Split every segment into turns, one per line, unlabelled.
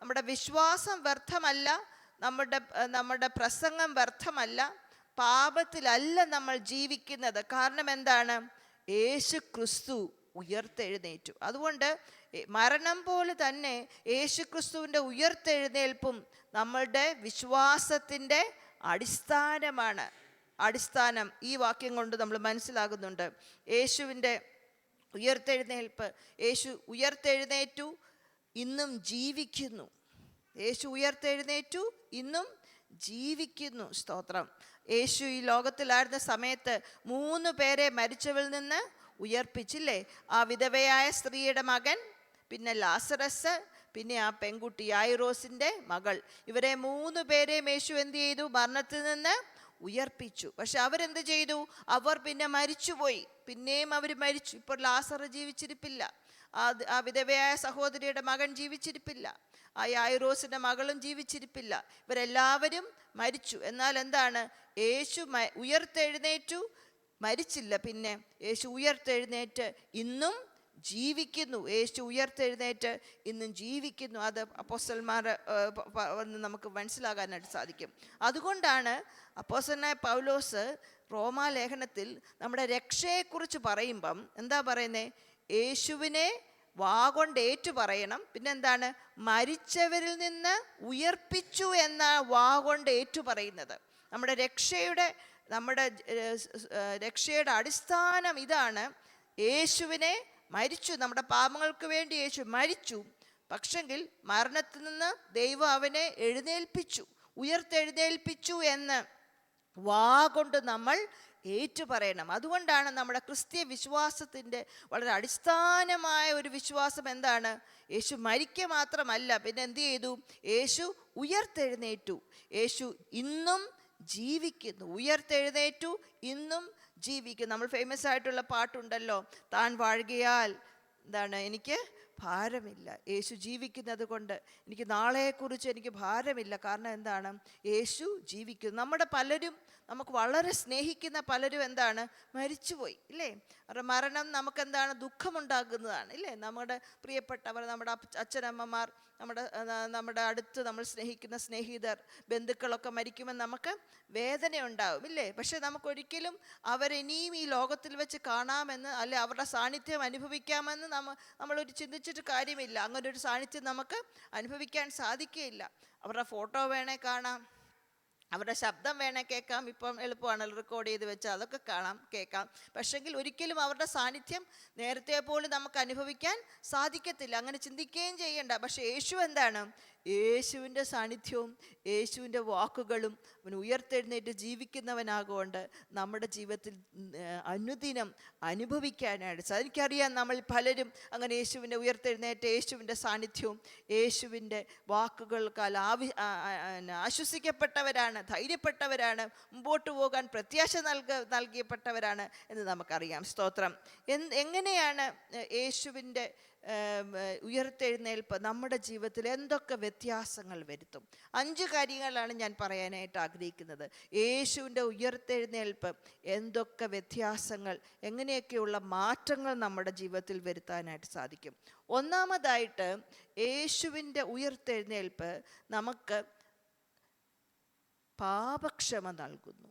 നമ്മുടെ വിശ്വാസം വ്യർത്ഥമല്ല, നമ്മുടെ പ്രസംഗം വ്യർത്ഥമല്ല, പാപത്തിലല്ല നമ്മൾ ജീവിക്കുന്നത്. കാരണം എന്താണ്? യേശു ക്രിസ്തു ഉയർത്തെഴുന്നേറ്റു. അതുകൊണ്ട് മരണം പോലെ തന്നെ യേശു ക്രിസ്തുവിൻ്റെ ഉയർത്തെഴുന്നേൽപ്പും നമ്മളുടെ വിശ്വാസത്തിൻ്റെ അടിസ്ഥാനമാണ്. അടിസ്ഥാനം ഈ വാക്യം കൊണ്ട് നമ്മൾ മനസ്സിലാകുന്നുണ്ട്. യേശുവിൻ്റെ ഉയർത്തെഴുന്നേൽപ്പ്, യേശു ഉയർത്തെഴുന്നേറ്റു, ഇന്നും ജീവിക്കുന്നു. യേശു ഉയർത്തെഴുന്നേറ്റു, ഇന്നും ജീവിക്കുന്നു. സ്തോത്രം. യേശു ഈ ലോകത്തിലായിരുന്ന സമയത്ത് 3 പേരെ മരിച്ചവരിൽ നിന്ന് ഉയർപ്പിച്ചില്ലേ? ആ വിധവയായ സ്ത്രീയുടെ മകൻ, പിന്നെ ലാസറസ്, പിന്നെ ആ പെൺകുട്ടി യായിറോസിൻ്റെ മകൾ. ഇവരെ 3 പേരെയും യേശു എന്ത് ചെയ്തു? മരണത്തിൽ നിന്ന് ഉയർപ്പിച്ചു. പക്ഷെ അവരെന്ത് ചെയ്തു? അവർ പിന്നെ മരിച്ചുപോയി. പിന്നെയും അവർ മരിച്ചു. ഇപ്പോൾ ലാസർ ജീവിച്ചിരിപ്പില്ല, ആ വിധവയായ സഹോദരിയുടെ മകൻ ജീവിച്ചിരിപ്പില്ല, ആ യായിറോസിൻ്റെ മകളും ജീവിച്ചിരിപ്പില്ല. ഇവരെല്ലാവരും മരിച്ചു. എന്നാൽ എന്താണ്? യേശു ഉയർത്തെഴുന്നേറ്റു, മരിച്ചില്ല. പിന്നെ യേശു ഉയർത്തെഴുന്നേറ്റ് ഇന്നും ജീവിക്കുന്നു. യേശു ഉയർത്തെഴുന്നേറ്റ് ഇന്നും ജീവിക്കുന്നു. അത് അപ്പോസ്തലന്മാർ നമുക്ക് മനസ്സിലാകാനായിട്ട് സാധിക്കും. അതുകൊണ്ടാണ് അപ്പോസ്തലനായ പൗലോസ് റോമാലേഖനത്തിൽ നമ്മുടെ രക്ഷയെക്കുറിച്ച് പറയുമ്പം എന്താ പറയുന്നത്? യേശുവിനെ വാഗൊണ്ട് ഏറ്റു പറയണം. പിന്നെന്താണ്? മരിച്ചവരിൽ നിന്ന് ഉയർപ്പിച്ചു എന്ന വാഗൊണ്ട് ഏറ്റു പറയുന്നത്. നമ്മുടെ രക്ഷയുടെ അടിസ്ഥാനം ഇതാണ്. യേശുവിനെ മരിച്ചു, നമ്മുടെ പാപങ്ങൾക്ക് വേണ്ടി യേശു മരിച്ചു. പക്ഷെങ്കിൽ മരണത്തിൽ നിന്ന് ദൈവം അവനെ എഴുന്നേൽപ്പിച്ചു, ഉയർത്തെഴുന്നേൽപ്പിച്ചു എന്ന് വാഗൊണ്ട് നമ്മൾ ഏറ്റു പറയണം. അതുകൊണ്ടാണ് നമ്മുടെ ക്രിസ്തീയ വിശ്വാസത്തിൻ്റെ വളരെ അടിസ്ഥാനമായ ഒരു വിശ്വാസം എന്താണ്? യേശു മരിക്കുക മാത്രമല്ല, പിന്നെ എന്ത് ചെയ്തു? യേശു ഉയർത്തെഴുന്നേറ്റു. യേശു ഇന്നും ജീവിക്കുന്നു. ഉയർത്തെഴുന്നേറ്റു, ഇന്നും ജീവിക്കുന്നു. നമ്മൾ ഫേമസ് ആയിട്ടുള്ള പാട്ടുണ്ടല്ലോ, താൻ വാഴുകയാൽ എന്താണ് എനിക്ക് ഭാരമില്ല. യേശു ജീവിക്കുന്നത് കൊണ്ട് എനിക്ക് നാളെക്കുറിച്ച് എനിക്ക് ഭാരമില്ല. കാരണം എന്താണ്? യേശു ജീവിക്കുന്നു. നമ്മുടെ പലരും, നമുക്ക് വളരെ സ്നേഹിക്കുന്ന പലരും എന്താണ്? മരിച്ചുപോയി, ഇല്ലേ? അവരുടെ മരണം നമുക്കെന്താണ്? ദുഃഖമുണ്ടാകുന്നതാണ്, ഇല്ലേ? നമ്മുടെ പ്രിയപ്പെട്ടവർ, നമ്മുടെ അച്ഛനമ്മമാർ, നമ്മുടെ അടുത്ത് നമ്മൾ സ്നേഹിക്കുന്ന സ്നേഹിതർ, ബന്ധുക്കളൊക്കെ മരിക്കുമ്പോൾ നമുക്ക് വേദന ഉണ്ടാവും, ഇല്ലേ? പക്ഷെ നമുക്കൊരിക്കലും അവരിനിയും ഈ ലോകത്തിൽ വെച്ച് കാണാമെന്ന്, അല്ലെ അവരുടെ സാന്നിധ്യം അനുഭവിക്കാമെന്ന് നമ്മളൊരു ചിന്തിച്ചിട്ട് കാര്യമില്ല. അങ്ങനെ ഒരു സാന്നിധ്യം നമുക്ക് അനുഭവിക്കാൻ സാധിക്കുകയില്ല. അവരുടെ ഫോട്ടോ വേണേ കാണാം, അവരുടെ ശബ്ദം വേണേ കേൾക്കാം. ഇപ്പം എളുപ്പമാണല്ലോ, റെക്കോർഡ് ചെയ്ത് വെച്ചാൽ അതൊക്കെ കാണാം, കേൾക്കാം. പക്ഷെങ്കിൽ ഒരിക്കലും അവരുടെ സാന്നിധ്യം നേരത്തെ പോലും നമുക്ക് അനുഭവിക്കാൻ സാധിക്കത്തില്ല. അങ്ങനെ ചിന്തിക്കുകയും ചെയ്യണ്ട. പക്ഷെ യേശു എന്താണ്? യേശുവിൻ്റെ സാന്നിധ്യവും യേശുവിൻ്റെ വാക്കുകളും അവൻ ഉയർത്തെഴുന്നേറ്റ് ജീവിക്കുന്നവനാകൊണ്ട് നമ്മുടെ ജീവിതത്തിൽ അനുദിനം അനുഭവിക്കാനായിട്ട് എനിക്കറിയാം. നമ്മൾ പലരും അങ്ങനെ യേശുവിൻ്റെ ഉയർത്തെഴുന്നേറ്റ് യേശുവിൻ്റെ സാന്നിധ്യവും യേശുവിൻ്റെ വാക്കുകൾക്കാൽ ആശ്വസിക്കപ്പെട്ടവരാണ്, ധൈര്യപ്പെട്ടവരാണ്, മുമ്പോട്ട് പോകാൻ പ്രത്യാശ നൽകിയപ്പെട്ടവരാണ് എന്ന് നമുക്കറിയാം. സ്തോത്രം. എങ്ങനെയാണ് യേശുവിൻ്റെ ഉയർത്തെഴുന്നേൽപ്പ് നമ്മുടെ ജീവിതത്തിൽ എന്തൊക്കെ വ്യത്യാസങ്ങൾ വരുത്തും? 5 കാര്യങ്ങളാണ് ഞാൻ പറയാനായിട്ട് ആഗ്രഹിക്കുന്നത്. യേശുവിൻ്റെ ഉയർത്തെഴുന്നേൽപ്പ് എന്തൊക്കെ വ്യത്യാസങ്ങൾ, എങ്ങനെയൊക്കെയുള്ള മാറ്റങ്ങൾ നമ്മുടെ ജീവിതത്തിൽ വരുത്താനായിട്ട് സാധിക്കും? ഒന്നാമതായിട്ട്, യേശുവിൻ്റെ ഉയർത്തെഴുന്നേൽപ്പ് നമുക്ക് പാപക്ഷമ നൽകുന്നു.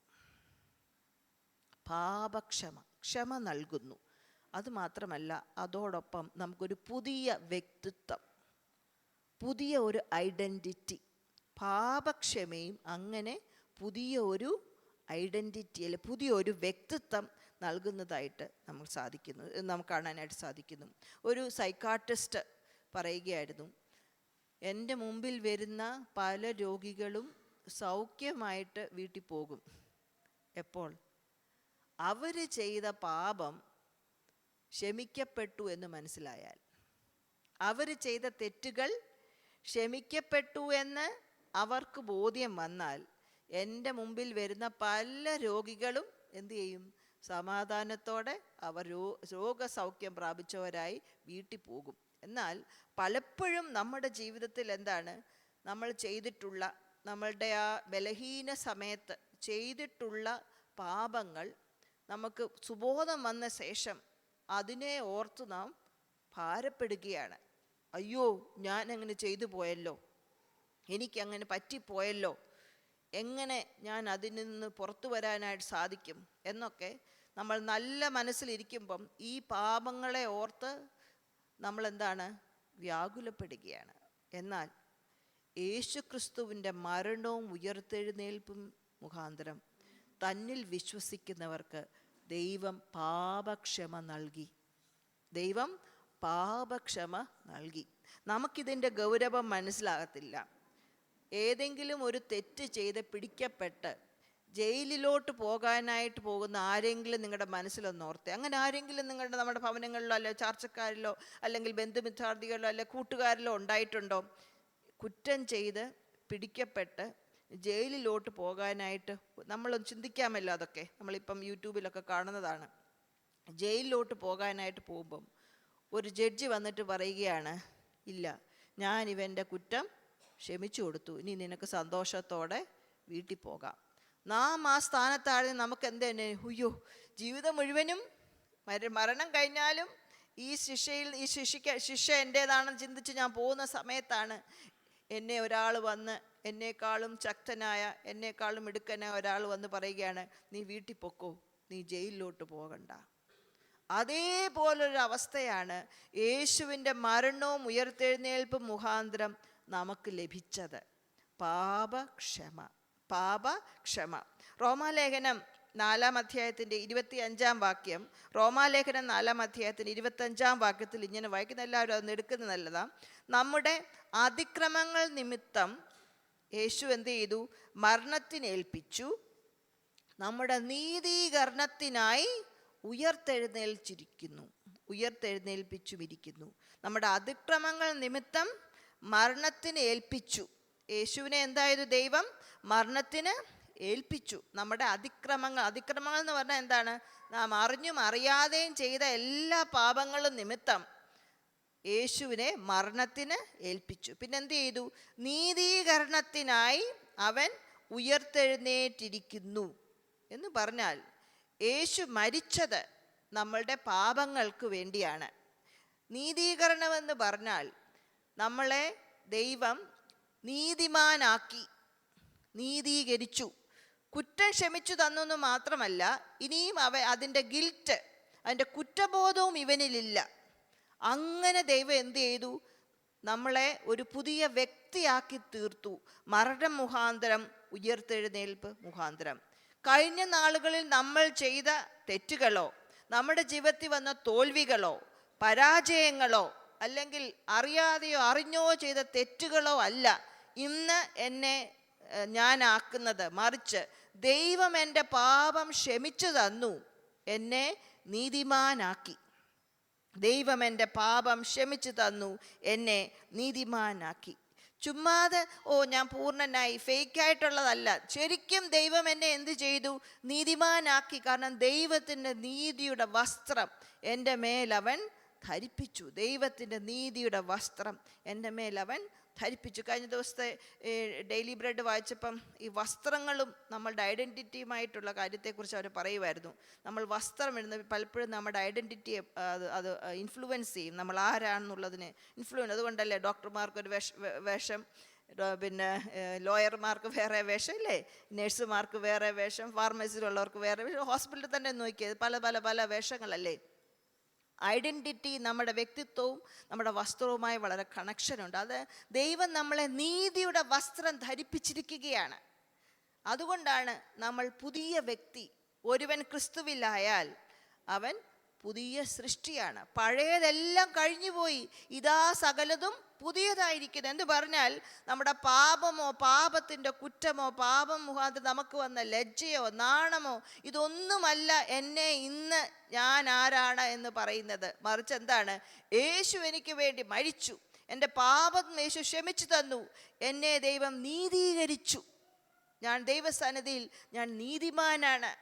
ക്ഷമ നൽകുന്നു. അതുമാത്രമല്ല, അതോടൊപ്പം നമുക്കൊരു പുതിയ വ്യക്തിത്വം, പുതിയ ഒരു ഐഡൻറ്റിറ്റി, പാപക്ഷമയും അങ്ങനെ പുതിയ ഒരു ഐഡൻറ്റിറ്റി, അല്ലെ പുതിയ ഒരു വ്യക്തിത്വം നൽകുന്നതായിട്ട് നമുക്ക് കാണാനായിട്ട് സാധിക്കുന്നു. ഒരു സൈക്കാട്രിസ്റ്റ് പറയുകയായിരുന്നു, എൻ്റെ മുമ്പിൽ വരുന്ന പല രോഗികളും സൗഖ്യമായിട്ട് വീട്ടിൽ പോകും. എപ്പോൾ? അവർ ചെയ്ത പാപം ക്ഷമിക്കപ്പെട്ടു എന്ന് മനസ്സിലായാൽ, അവർ ചെയ്ത തെറ്റുകൾ ക്ഷമിക്കപ്പെട്ടു എന്ന് അവർക്ക് ബോധ്യം വന്നാൽ, എൻ്റെ മുമ്പിൽ വരുന്ന പല രോഗികളും എന്തു ചെയ്യും? സമാധാനത്തോടെ അവർ രോഗസൗഖ്യം പ്രാപിച്ചവരായി വീട്ടിൽ പോകും. എന്നാൽ പലപ്പോഴും നമ്മുടെ ജീവിതത്തിൽ എന്താണ്? നമ്മൾ ചെയ്തിട്ടുള്ള, നമ്മളുടെ ആ ബലഹീന സമയത്ത് ചെയ്തിട്ടുള്ള പാപങ്ങൾ നമുക്ക് സുബോധം വന്ന ശേഷം അതിനെ ഓർത്ത് നാം ഭാരപ്പെടുകയാണ്. അയ്യോ, ഞാൻ അങ്ങനെ ചെയ്തു പോയല്ലോ, എനിക്കങ്ങനെ പറ്റിപ്പോയല്ലോ, എങ്ങനെ ഞാൻ അതിൽ നിന്ന് പുറത്തു വരാനായിട്ട് സാധിക്കും എന്നൊക്കെ നമ്മൾ നല്ല മനസ്സിലിരിക്കുമ്പം ഈ പാപങ്ങളെ ഓർത്ത് നമ്മളെന്താണ് വ്യാകുലപ്പെടുകയാണ്. എന്നാൽ യേശുക്രിസ്തുവിൻ്റെ മരണവും ഉയർത്തെഴുന്നേൽപ്പും മുഖാന്തരം തന്നിൽ വിശ്വസിക്കുന്നവർക്ക് ദൈവം പാപക്ഷമ നൽകി. ദൈവം പാപക്ഷമ നൽകി. നമുക്കിതിൻ്റെ ഗൗരവം മനസ്സിലാകത്തില്ല. ഏതെങ്കിലും ഒരു തെറ്റ് ചെയ്ത് പിടിക്കപ്പെട്ട് ജയിലിലോട്ട് പോകാനായിട്ട് പോകുന്ന ആരെങ്കിലും നിങ്ങളുടെ മനസ്സിലൊന്നോർത്തെ. അങ്ങനെ ആരെങ്കിലും നമ്മുടെ ഭവനങ്ങളിലോ അല്ലെ ചാർച്ചക്കാരിലോ അല്ലെങ്കിൽ ബന്ധുമിത്രാർത്ഥികളിലോ അല്ലെ കൂട്ടുകാരിലോ ഉണ്ടായിട്ടുണ്ടോ? കുറ്റം ചെയ്ത് പിടിക്കപ്പെട്ട് ജയിലിലോട്ട് പോകാനായിട്ട് നമ്മളൊന്ന് ചിന്തിക്കാമല്ലോ. അതൊക്കെ നമ്മളിപ്പം യൂട്യൂബിലൊക്കെ കാണുന്നതാണ്. ജയിലിലോട്ട് പോകാനായിട്ട് പോകുമ്പം ഒരു ജഡ്ജി വന്നിട്ട് പറയുകയാണ്, ഇല്ല, ഞാൻ ഇവൻ്റെ കുറ്റം ക്ഷമിച്ചു കൊടുത്തു, ഇനി നിനക്ക് സന്തോഷത്തോടെ വീട്ടിൽ പോകാം. നാം ആ സ്ഥാനത്താഴെ നമുക്ക് എന്ത് തന്നെ, അയ്യോ, ജീവിതം മുഴുവനും മരണം കഴിഞ്ഞാലും ഈ ശിക്ഷ എൻ്റേതാണെന്ന് ചിന്തിച്ച് ഞാൻ പോകുന്ന സമയത്താണ് എന്നെ ഒരാൾ വന്ന്, എന്നേക്കാളും ശക്തനായ എന്നേക്കാളും മിടുക്കനായ ഒരാൾ വന്ന് പറയുകയാണ്, നീ വീട്ടിൽ പൊക്കോ, നീ ജയിലിലോട്ട് പോകണ്ട. അതേപോലൊരു അവസ്ഥയാണ് യേശുവിൻ്റെ മരണവും ഉയർത്തെഴുന്നേൽപ്പും മുഖാന്തരം നമുക്ക് ലഭിച്ചത്. പാപക്ഷമ. റോമാലേഖനം 4-ാം അധ്യായത്തിൻ്റെ 25-ാം വാക്യം, റോമാലേഖനം 4-ാം അധ്യായത്തിൻ്റെ 25-ാം വാക്യത്തിൽ ഇങ്ങനെ വായിക്കുന്ന, എല്ലാവരും അതൊന്ന് എടുക്കുന്നത് നല്ലതാണ്. നമ്മുടെ അതിക്രമങ്ങൾ നിമിത്തം യേശു എന്ത് ചെയ്തു? മരണത്തിനേൽപ്പിച്ചു, നമ്മുടെ നീതീകരണത്തിനായി ഉയർത്തെഴുന്നേൽപ്പിച്ചുമിരിക്കുന്നു. നമ്മുടെ അതിക്രമങ്ങൾ നിമിത്തം മരണത്തിന് ഏൽപ്പിച്ചു. യേശുവിനെ എന്തായത്? ദൈവം മരണത്തിന് ഏൽപ്പിച്ചു. നമ്മുടെ അതിക്രമങ്ങൾ എന്ന് പറഞ്ഞാൽ എന്താണ്? നാം അറിഞ്ഞും അറിയാതെയും ചെയ്ത എല്ലാ പാപങ്ങളും നിമിത്തം യേശുവിനെ മരണത്തിന് ഏൽപ്പിച്ചു. പിന്നെ എന്ത് ചെയ്തു? നീതീകരണത്തിനായി അവൻ ഉയർത്തെഴുന്നേറ്റിരിക്കുന്നു എന്ന് പറഞ്ഞാൽ യേശു മരിച്ചത് നമ്മളുടെ പാപങ്ങൾക്ക് വേണ്ടിയാണ്. നീതീകരണമെന്ന് പറഞ്ഞാൽ നമ്മളെ ദൈവം നീതിമാനാക്കി, നീതീകരിച്ചു. കുറ്റം ക്ഷമിച്ചു തന്നെന്ന് മാത്രമല്ല, ഇനിയും അതിൻ്റെ ഗിൽറ്റ്, അതിൻ്റെ കുറ്റബോധവും ഇവനിലില്ല. അങ്ങനെ ദൈവം എന്ത് ചെയ്തു? നമ്മളെ ഒരു പുതിയ വ്യക്തിയാക്കി തീർത്തു. മരണം മുഖാന്തരം, ഉയർത്തെഴുന്നേൽപ്പ് മുഖാന്തരം. കഴിഞ്ഞ നാളുകളിൽ നമ്മൾ ചെയ്ത തെറ്റുകളോ, നമ്മുടെ ജീവിതത്തിൽ വന്ന തോൽവികളോ, പരാജയങ്ങളോ, അല്ലെങ്കിൽ അറിയാതെയോ അറിഞ്ഞോ ചെയ്ത തെറ്റുകളോ അല്ല ഇന്ന് എന്നെ ഞാനാക്കുന്നത്. മറിച്ച് ദൈവം എൻ്റെ പാപം ക്ഷമിച്ചു തന്നു, എന്നെ നീതിമാനാക്കി. ദൈവം എൻ്റെ പാപം ക്ഷമിച്ചു തന്നു, എന്നെ നീതിമാനാക്കി. ചുമ്മാതെ ഞാൻ പൂർണ്ണനായി, ഫേക്കായിട്ടുള്ളതല്ല. ശരിക്കും ദൈവം എന്നെ എന്ത് ചെയ്തു? നീതിമാനാക്കി. കാരണം ദൈവത്തിൻ്റെ നീതിയുടെ വസ്ത്രം എൻ്റെ മേലവൻ ധരിപ്പിച്ചു. ദൈവത്തിൻ്റെ നീതിയുടെ വസ്ത്രം എൻ്റെ മേലവൻ ധരിപ്പിച്ചു. കഴിഞ്ഞ ദിവസത്തെ ഡെയിലി ബ്രെഡ് വായിച്ചപ്പം ഈ വസ്ത്രങ്ങളും നമ്മളുടെ ഐഡൻറ്റിറ്റിയുമായിട്ടുള്ള കാര്യത്തെക്കുറിച്ച് അവർ പറയുമായിരുന്നു. നമ്മൾ വസ്ത്രം ഇടുന്നത് പലപ്പോഴും നമ്മുടെ ഐഡൻറ്റിറ്റിയെ അത് ഇൻഫ്ലുവൻസ് ചെയ്യും, നമ്മൾ ആരാണെന്നുള്ളതിനെ ഇൻഫ്ലുവൻസ്. അതുകൊണ്ടല്ലേ ഡോക്ടർമാർക്കൊരു വേഷം, പിന്നെ ലോയർമാർക്ക് വേറെ വേഷം ഇല്ലേ, നഴ്സുമാർക്ക് വേറെ വേഷം, ഫാർമസിയിലുള്ളവർക്ക് വേറെ വേഷം, ഹോസ്പിറ്റലിൽ തന്നെ നോക്കിയത് പല പല പല വേഷങ്ങളല്ലേ. ഐഡൻറ്റിറ്റി, നമ്മുടെ വ്യക്തിത്വവും നമ്മുടെ വസ്ത്രവുമായി വളരെ കണക്ഷനുണ്ട്. അത് ദൈവം നമ്മളെ നീതിയുടെ വസ്ത്രം ധരിപ്പിച്ചിരിക്കുകയാണ്. അതുകൊണ്ടാണ് നമ്മൾ പുതിയ വ്യക്തി. ഒരുവൻ ക്രിസ്തുവിലായാൽ അവൻ പുതിയ സൃഷ്ടിയാണ്. പഴയതെല്ലാം കഴിഞ്ഞുപോയി, ഇതാ സകലതും പുതിയതായിരിക്കുന്നു എന്ന് പറഞ്ഞാൽ നമ്മുടെ പാപമോ, പാപത്തിൻ്റെ കുറ്റമോ, പാപം മുഖാന്തരം നമുക്ക് വന്ന ലജ്ജയോ നാണമോ ഇതൊന്നുമല്ല എന്നെ ഇന്ന് ഞാൻ ആരാണ് എന്ന് പറയുന്നത്. മറിച്ച് എന്താണ്? യേശു എനിക്ക് വേണ്ടി മരിച്ചു, എൻ്റെ പാപം യേശു ക്ഷമിച്ചു തന്നു, എന്നെ ദൈവം നീതീകരിച്ചു. ഞാൻ ദൈവസന്നിധിയിൽ ഞാൻ നീതിമാനാണ്.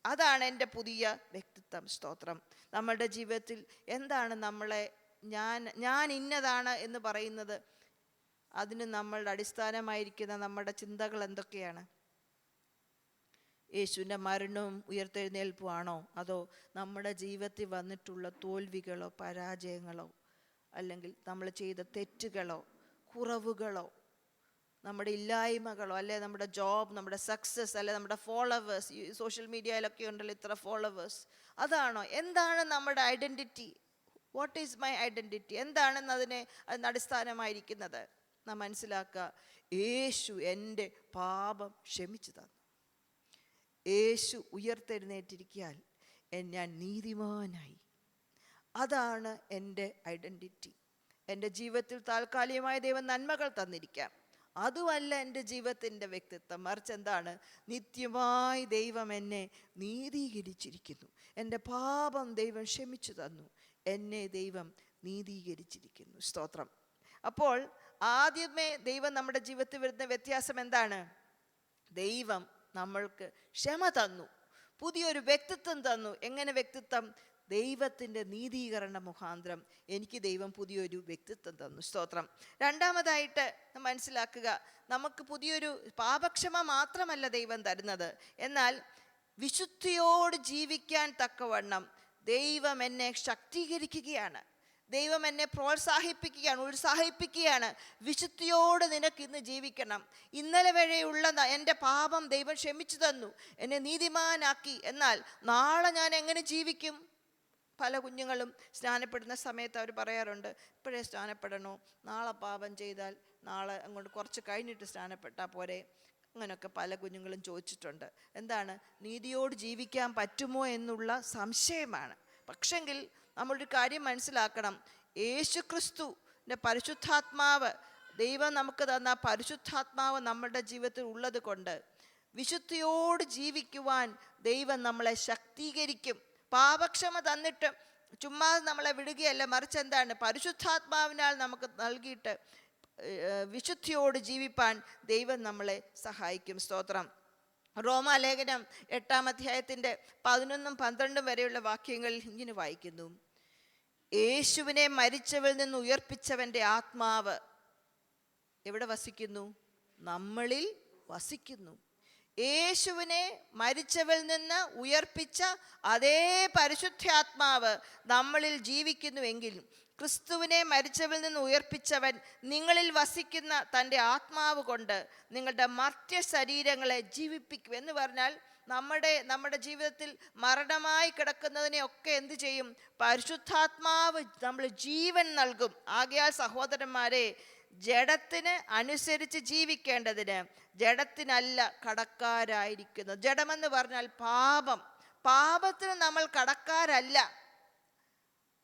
അതാണ് എൻ്റെ പുതിയ വ്യക്തിത്വം. സ്തോത്രം. നമ്മളുടെ ജീവിതത്തിൽ എന്താണ് നമ്മളെ ഞാൻ ഇന്നതാണ് എന്ന് പറയുന്നത്? അതിന് നമ്മളുടെ അടിസ്ഥാനമായിരിക്കുന്ന നമ്മുടെ ചിന്തകൾ എന്തൊക്കെയാണ്? യേശുവിൻ്റെ മരണവും ഉയർത്തെഴുന്നേൽപ്പുമാണോ? അതോ നമ്മുടെ ജീവിതത്തിൽ വന്നിട്ടുള്ള തോൽവികളോ, പരാജയങ്ങളോ, അല്ലെങ്കിൽ നമ്മൾ ചെയ്ത തെറ്റുകളോ, കുറവുകളോ? നമ്മുടെ ഇല്ലായ്മകളോ അല്ലെ നമ്മുടെ ജോബ്, നമ്മുടെ സക്സസ്, അല്ലെ നമ്മുടെ ഫോളോവേഴ്സ്, ഈ സോഷ്യൽ മീഡിയയിലൊക്കെ ഉണ്ടല്ലോ ഇത്ര ഫോളോവേഴ്സ്, അതാണോ? എന്താണ് നമ്മുടെ identity? What is my identity? എന്താണെന്നതിനെ അതിന് അടിസ്ഥാനമായിരിക്കുന്നത് നാം മനസ്സിലാക്കുക. യേശു എൻ്റെ പാപം ക്ഷമിച്ചു തന്നു. യേശു ഉയർത്തെഴുന്നേറ്റിരിക്കാൻ ഞാൻ നീതിമാനായി. അതാണ് എൻ്റെ ഐഡൻറ്റിറ്റി. എൻ്റെ ജീവിതത്തിൽ താൽക്കാലികമായ ദൈവം നന്മകൾ തന്നിരിക്കാം, അതുമല്ല എൻ്റെ ജീവിതത്തിൻ്റെ വ്യക്തിത്വം. മറിച്ച് എന്താണ്? നിത്യമായി ദൈവം എന്നെ നീതീകരിച്ചിരിക്കുന്നു. എൻ്റെ പാപം ദൈവം ക്ഷമിച്ചു തന്നു, എന്നെ ദൈവം നീതീകരിച്ചിരിക്കുന്നു. സ്തോത്രം. അപ്പോൾ ആദ്യമേ ദൈവം നമ്മുടെ ജീവിതത്തിൽ വരുന്ന വ്യത്യാസം എന്താണ്? ദൈവം നമ്മൾക്ക് ക്ഷമ തന്നു, പുതിയൊരു വ്യക്തിത്വം തന്നു. എങ്ങനെ വ്യക്തിത്വം? ദൈവത്തിൻ്റെ നീതീകരണ മുഖാന്തരം എനിക്ക് ദൈവം പുതിയൊരു വ്യക്തിത്വം തന്നു. സ്തോത്രം. രണ്ടാമതായിട്ട് മനസ്സിലാക്കുക, നമുക്ക് പുതിയൊരു പാപക്ഷമ മാത്രമല്ല ദൈവം തരുന്നത്, എന്നാൽ വിശുദ്ധിയോട് ജീവിക്കാൻ തക്കവണ്ണം ദൈവം എന്നെ ശക്തീകരിക്കുകയാണ്. ദൈവം എന്നെ പ്രോത്സാഹിപ്പിക്കുകയാണ്, ഉത്സാഹിപ്പിക്കുകയാണ്. വിശുദ്ധിയോട് നിനക്ക് ഇന്ന് ജീവിക്കണം. ഇന്നലെ വരെയുള്ള എൻ്റെ പാപം ദൈവം ക്ഷമിച്ചു തന്നു, എന്നെ നീതിമാനാക്കി. എന്നാൽ നാളെ ഞാൻ എങ്ങനെ ജീവിക്കും? പല കുഞ്ഞുങ്ങളും സ്നാനപ്പെടുന്ന സമയത്ത് അവർ പറയാറുണ്ട്, ഇപ്പോഴേ സ്നാനപ്പെടണോ? നാളെ പാപം ചെയ്താൽ നാളെ അങ്ങോട്ട് കുറച്ച് കഴിഞ്ഞിട്ട് സ്നാനപ്പെട്ടാൽ പോരെ? അങ്ങനെയൊക്കെ പല കുഞ്ഞുങ്ങളും ചോദിച്ചിട്ടുണ്ട്. എന്താണ്? നീതിയോട് ജീവിക്കാൻ പറ്റുമോ എന്നുള്ള സംശയമാണ്. പക്ഷെങ്കിൽ നമ്മളൊരു കാര്യം മനസ്സിലാക്കണം, യേശുക്രിസ്തുവിൻ്റെ പരിശുദ്ധാത്മാവ്, ദൈവം നമുക്ക് തന്ന പരിശുദ്ധാത്മാവ് നമ്മുടെ ജീവിതത്തിൽ ഉള്ളത് കൊണ്ട് വിശുദ്ധിയോട് ജീവിക്കുവാൻ ദൈവം നമ്മളെ ശക്തീകരിക്കും. പാപക്ഷമ തന്നിട്ട് ചുമ്മാ നമ്മളെ വിടുകയല്ല, മറിച്ച് എന്താണ്? പരിശുദ്ധാത്മാവിനാൽ നമുക്ക് നൽകിയിട്ട് വിശുദ്ധിയോട് ജീവിപ്പാൻ ദൈവം നമ്മളെ സഹായിക്കും. സ്തോത്രം. റോമാലേഖനം 8-ാം അധ്യായത്തിൻ്റെ 11-12 വരെയുള്ള വാക്യങ്ങളിൽ ഇങ്ങനെ വായിക്കുന്നു: യേശുവിനെ മരിച്ചവരിൽ നിന്ന് ഉയർപ്പിച്ചവൻ്റെ ആത്മാവ് എവിടെ വസിക്കുന്നു? നമ്മളിൽ വസിക്കുന്നു. യേശുവിനെ മരിച്ചവരിൽ നിന്ന് ഉയർപ്പിച്ച അതേ പരിശുദ്ധാത്മാവ് നമ്മളിൽ ജീവിക്കുന്നുവെങ്കിൽ, ക്രിസ്തുവിനെ മരിച്ചവരിൽ നിന്ന് ഉയർപ്പിച്ചവൻ നിങ്ങളിൽ വസിക്കുന്ന തൻ്റെ ആത്മാവ് കൊണ്ട് നിങ്ങളുടെ മർത്യ ശരീരങ്ങളെ ജീവിപ്പിക്കും. എന്ന് പറഞ്ഞാൽ നമ്മുടെ ജീവിതത്തിൽ മരണമായി കിടക്കുന്നതിനെയൊക്കെ എന്ത് ചെയ്യും? പരിശുദ്ധാത്മാവ് നമ്മൾ ജീവൻ നൽകും. ആകയാൽ സഹോദരന്മാരെ, ജഡത്തിന് അനുസരിച്ച് ജീവിക്കേണ്ടതിന് ജഡത്തിനല്ല കടക്കാരായിരിക്കുന്നത്. ജഡമെന്ന് പറഞ്ഞാൽ പാപത്തിന് നമ്മൾ കടക്കാരല്ല.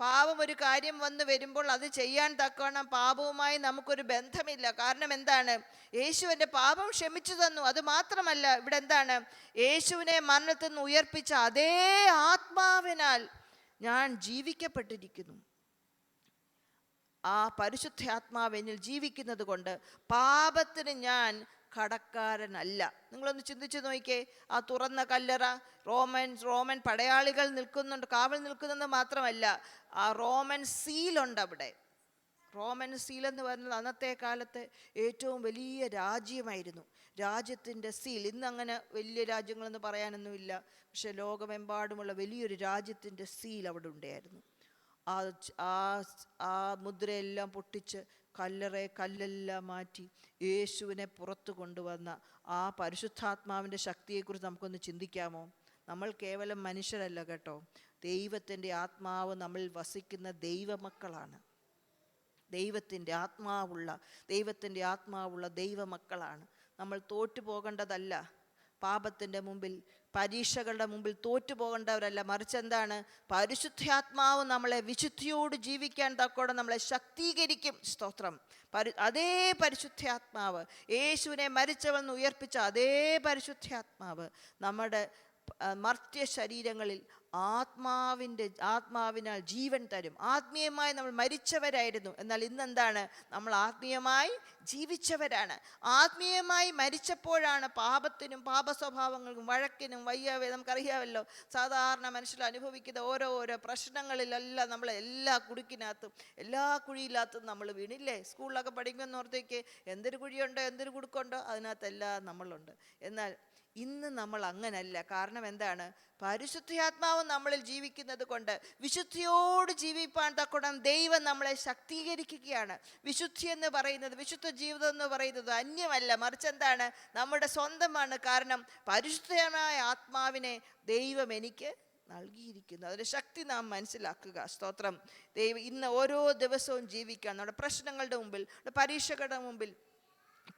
പാപം ഒരു കാര്യം വന്ന് വരുമ്പോൾ അത് ചെയ്യാൻ തക്കവണ്ണം പാപവുമായി നമുക്കൊരു ബന്ധമില്ല. കാരണം എന്താണ്? യേശു എൻ്റെ പാപം ക്ഷമിച്ചു തന്നു. അത് മാത്രമല്ല, ഇവിടെ എന്താണ്? യേശുവിനെ മരണത്തിൽ നിന്ന് ഉയർപ്പിച്ച അതേ ആത്മാവിനാൽ ഞാൻ ജീവിക്കപ്പെട്ടിരിക്കുന്നു. ആ പരിശുദ്ധാത്മാവ് എന്നിൽ ജീവിക്കുന്നത് കൊണ്ട് പാപത്തിന് ഞാൻ കടക്കാരനല്ല. നിങ്ങളൊന്ന് ചിന്തിച്ചു നോക്കിക്കേ. ആ തുറന്ന കല്ലറ, റോമൻ പടയാളികൾ നിൽക്കുന്നുണ്ട്, കാവൽ നിൽക്കുന്നത് മാത്രമല്ല, ആ റോമൻ സീലുണ്ട് അവിടെ. റോമൻ സീൽ എന്ന് പറഞ്ഞാൽ അന്നത്തെ കാലത്ത് ഏറ്റവും വലിയ രാജ്യമായിരുന്നു. രാജ്യത്തിൻ്റെ സീൽ. ഇന്ന് അങ്ങനെ വലിയ രാജ്യങ്ങളെന്ന് പറയാനൊന്നുമില്ല, പക്ഷെ ലോകമെമ്പാടുമുള്ള വലിയൊരു രാജ്യത്തിൻ്റെ സീൽ അവിടെ ഉണ്ടായിരുന്നു. ആ മുദ്രയെല്ലാം പൊട്ടിച്ച് കല്ലെല്ലാം മാറ്റി യേശുവിനെ പുറത്തു കൊണ്ടുവന്ന ആ പരിശുദ്ധാത്മാവിൻ്റെ ശക്തിയെക്കുറിച്ച് നമുക്കൊന്ന് ചിന്തിക്കാമോ? നമ്മൾ കേവലം മനുഷ്യരല്ല കേട്ടോ. ദൈവത്തിൻ്റെ ആത്മാവ് നമ്മളിൽ വസിക്കുന്ന ദൈവമക്കളാണ്. ദൈവത്തിൻ്റെ ആത്മാവുള്ള ദൈവമക്കളാണ്. നമ്മൾ തോറ്റു പോകേണ്ടതല്ല. പാപത്തിൻ്റെ മുമ്പിൽ, പരീക്ഷകളുടെ മുമ്പിൽ തോറ്റു പോകേണ്ടവരല്ല. മറിച്ച് എന്താണ്? പരിശുദ്ധാത്മാവ് നമ്മളെ വിശുദ്ധിയോട് ജീവിക്കാൻ തക്കോടെ നമ്മളെ ശക്തീകരിക്കും. സ്തോത്രം. അതേ പരിശുദ്ധാത്മാവ്, യേശുവിനെ മരിച്ചവെന്ന് ഉയർപ്പിച്ച അതേ പരിശുദ്ധാത്മാവ് നമ്മുടെ മർത്യ ശരീരങ്ങളിൽ ആത്മാവിനാൽ ജീവൻ തരും. ആത്മീയമായി നമ്മൾ മരിച്ചവരായിരുന്നു, എന്നാൽ ഇന്നെന്താണ്? നമ്മൾ ആത്മീയമായി ജീവിച്ചവരാണ്. ആത്മീയമായി മരിച്ചപ്പോഴാണ് പാപത്തിനും പാപ സ്വഭാവങ്ങൾക്കും വഴക്കിനും നമുക്കറിയാമല്ലോ, സാധാരണ മനുഷ്യർ അനുഭവിക്കുന്ന ഓരോ പ്രശ്നങ്ങളിലെല്ലാം നമ്മൾ എല്ലാ കുടുക്കിനകത്തും എല്ലാ കുഴിയില്ലാത്തും നമ്മൾ വീണില്ലേ? സ്കൂളിലൊക്കെ പഠിക്കുമെന്നോർത്തേക്ക് എന്തൊരു കുഴിയുണ്ടോ, എന്തൊരു കുടുക്കുണ്ടോ, അതിനകത്തെല്ലാം നമ്മളുണ്ട്. എന്നാൽ ഇന്ന് നമ്മൾ അങ്ങനല്ല. കാരണം എന്താണ്? പരിശുദ്ധാത്മാവ് നമ്മളിൽ ജീവിക്കുന്നത് കൊണ്ട് വിശുദ്ധിയോട് ജീവിപ്പാൻ തക്കോണം ദൈവം നമ്മളെ ശക്തീകരിക്കുകയാണ്. വിശുദ്ധി എന്ന് പറയുന്നത്, വിശുദ്ധ ജീവിതം എന്ന് പറയുന്നത് അന്യമല്ല, മറിച്ച് എന്താണ്? നമ്മുടെ സ്വന്തമാണ്. കാരണം പരിശുദ്ധമായ ആത്മാവിനെ ദൈവം എനിക്ക് നൽകിയിരിക്കുന്നു. അതിൻ്റെ ശക്തി നാം മനസ്സിലാക്കുക. സ്തോത്രം. ദൈവം ഇന്ന് ഓരോ ദിവസവും ജീവിക്കാൻ, നമ്മുടെ പ്രശ്നങ്ങളുടെ മുമ്പിൽ, പരീക്ഷകളുടെ മുമ്പിൽ,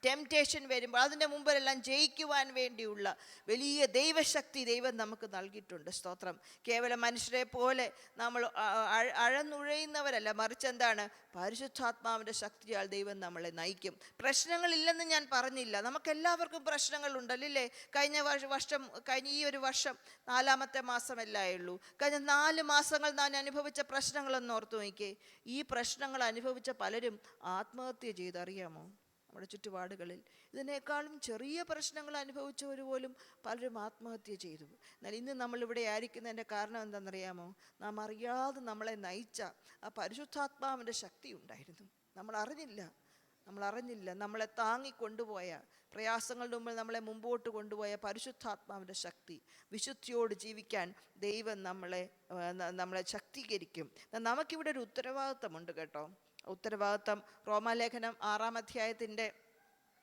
ടെംപ്റ്റേഷൻ വരുമ്പോൾ അതിൻ്റെ മുമ്പിലെല്ലാം ജയിക്കുവാൻ വേണ്ടിയുള്ള വലിയ ദൈവശക്തി ദൈവം നമുക്ക് നൽകിയിട്ടുണ്ട്. സ്തോത്രം. കേവലം മനുഷ്യരെ പോലെ നമ്മൾ അഴന്നുഴയുന്നവരല്ല, മറിച്ച് എന്താണ്? പരിശുദ്ധാത്മാവിൻ്റെ ശക്തിയാൽ ദൈവം നമ്മളെ നയിക്കും. പ്രശ്നങ്ങളില്ലെന്ന് ഞാൻ പറഞ്ഞില്ല, നമുക്കെല്ലാവർക്കും പ്രശ്നങ്ങളുണ്ടല്ലേ. കഴിഞ്ഞ ഈ ഒരു വർഷം 4-ാമത്തെ മാസമല്ലേ ഉള്ളൂ. കഴിഞ്ഞ 4 മാസങ്ങൾ ഞാൻ അനുഭവിച്ച പ്രശ്നങ്ങളൊന്ന് ഓർത്തു നോക്കിയേ. ഈ പ്രശ്നങ്ങൾ അനുഭവിച്ച പലരും ആത്മഹത്യ ചെയ്തറിയാമോ? നമ്മുടെ ചുറ്റുപാടുകളിൽ ഇതിനേക്കാളും ചെറിയ പ്രശ്നങ്ങൾ അനുഭവിച്ചവർ പോലും പലരും ആത്മഹത്യ ചെയ്തു. എന്നാൽ ഇന്ന് നമ്മളിവിടെ ആയിരിക്കുന്നതിൻ്റെ കാരണം എന്താണെന്നറിയാമോ? നാം അറിയാതെ നമ്മളെ നയിച്ച ആ പരിശുദ്ധാത്മാവിൻ്റെ ശക്തി ഉണ്ടായിരുന്നു. നമ്മൾ അറിഞ്ഞില്ല. നമ്മളെ താങ്ങിക്കൊണ്ടുപോയ, പ്രയാസങ്ങളുടെ മുമ്പിൽ നമ്മളെ മുമ്പോട്ട് കൊണ്ടുപോയ പരിശുദ്ധാത്മാവിൻ്റെ ശക്തി. വിശുദ്ധിയോട് ജീവിക്കാൻ ദൈവം നമ്മളെ ശക്തീകരിക്കും. നമുക്കിവിടെ ഒരു ഉത്തരവാദിത്തമുണ്ട് കേട്ടോ. ഉത്തരവാദിത്തം റോമാലേഖനം 6-ാം അധ്യായത്തിൻ്റെ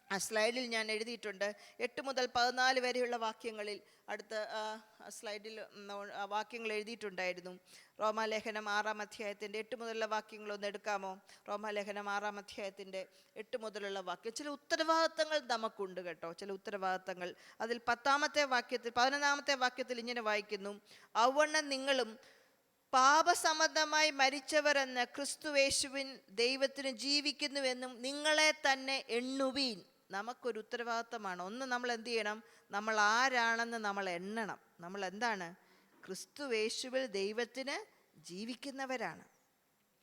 സ്ലൈഡിൽ ഞാൻ എഴുതിയിട്ടുണ്ട്. 8 മുതൽ 14 വരെയുള്ള വാക്യങ്ങളിൽ, അടുത്ത സ്ലൈഡിൽ വാക്യങ്ങൾ എഴുതിയിട്ടുണ്ടായിരുന്നു. റോമാലേഖനം 6-ാം അധ്യായത്തിൻ്റെ 8 മുതലുള്ള വാക്യങ്ങളൊന്ന് എടുക്കാമോ? റോമാലേഖനം 6-ാം അധ്യായത്തിൻ്റെ 8 മുതലുള്ള വാക്യം. ചില ഉത്തരവാദിത്തങ്ങൾ നമുക്കുണ്ട് കേട്ടോ, ചില ഉത്തരവാദിത്തങ്ങൾ. അതിൽ 11-ാമത്തെ വാക്യത്തിൽ ഇങ്ങനെ വായിക്കുന്നു: അവണ്ണം നിങ്ങളും പാപസംബന്ധമായി മരിച്ചവരെന്ന് ക്രിസ്തുയേശുവിൻ ദൈവത്തിന് ജീവിക്കുന്നുവെന്നും നിങ്ങളെ തന്നെ എണ്ണുവീൻ. നമുക്കൊരു ഉത്തരവാദിത്തമാണ്. ഒന്ന്, നമ്മൾ എന്ത് ചെയ്യണം? നമ്മൾ ആരാണെന്ന് നമ്മൾ എണ്ണണം. നമ്മൾ എന്താണ്? ക്രിസ്തുയേശുവിൽ ദൈവത്തിന് ജീവിക്കുന്നവരാണ്.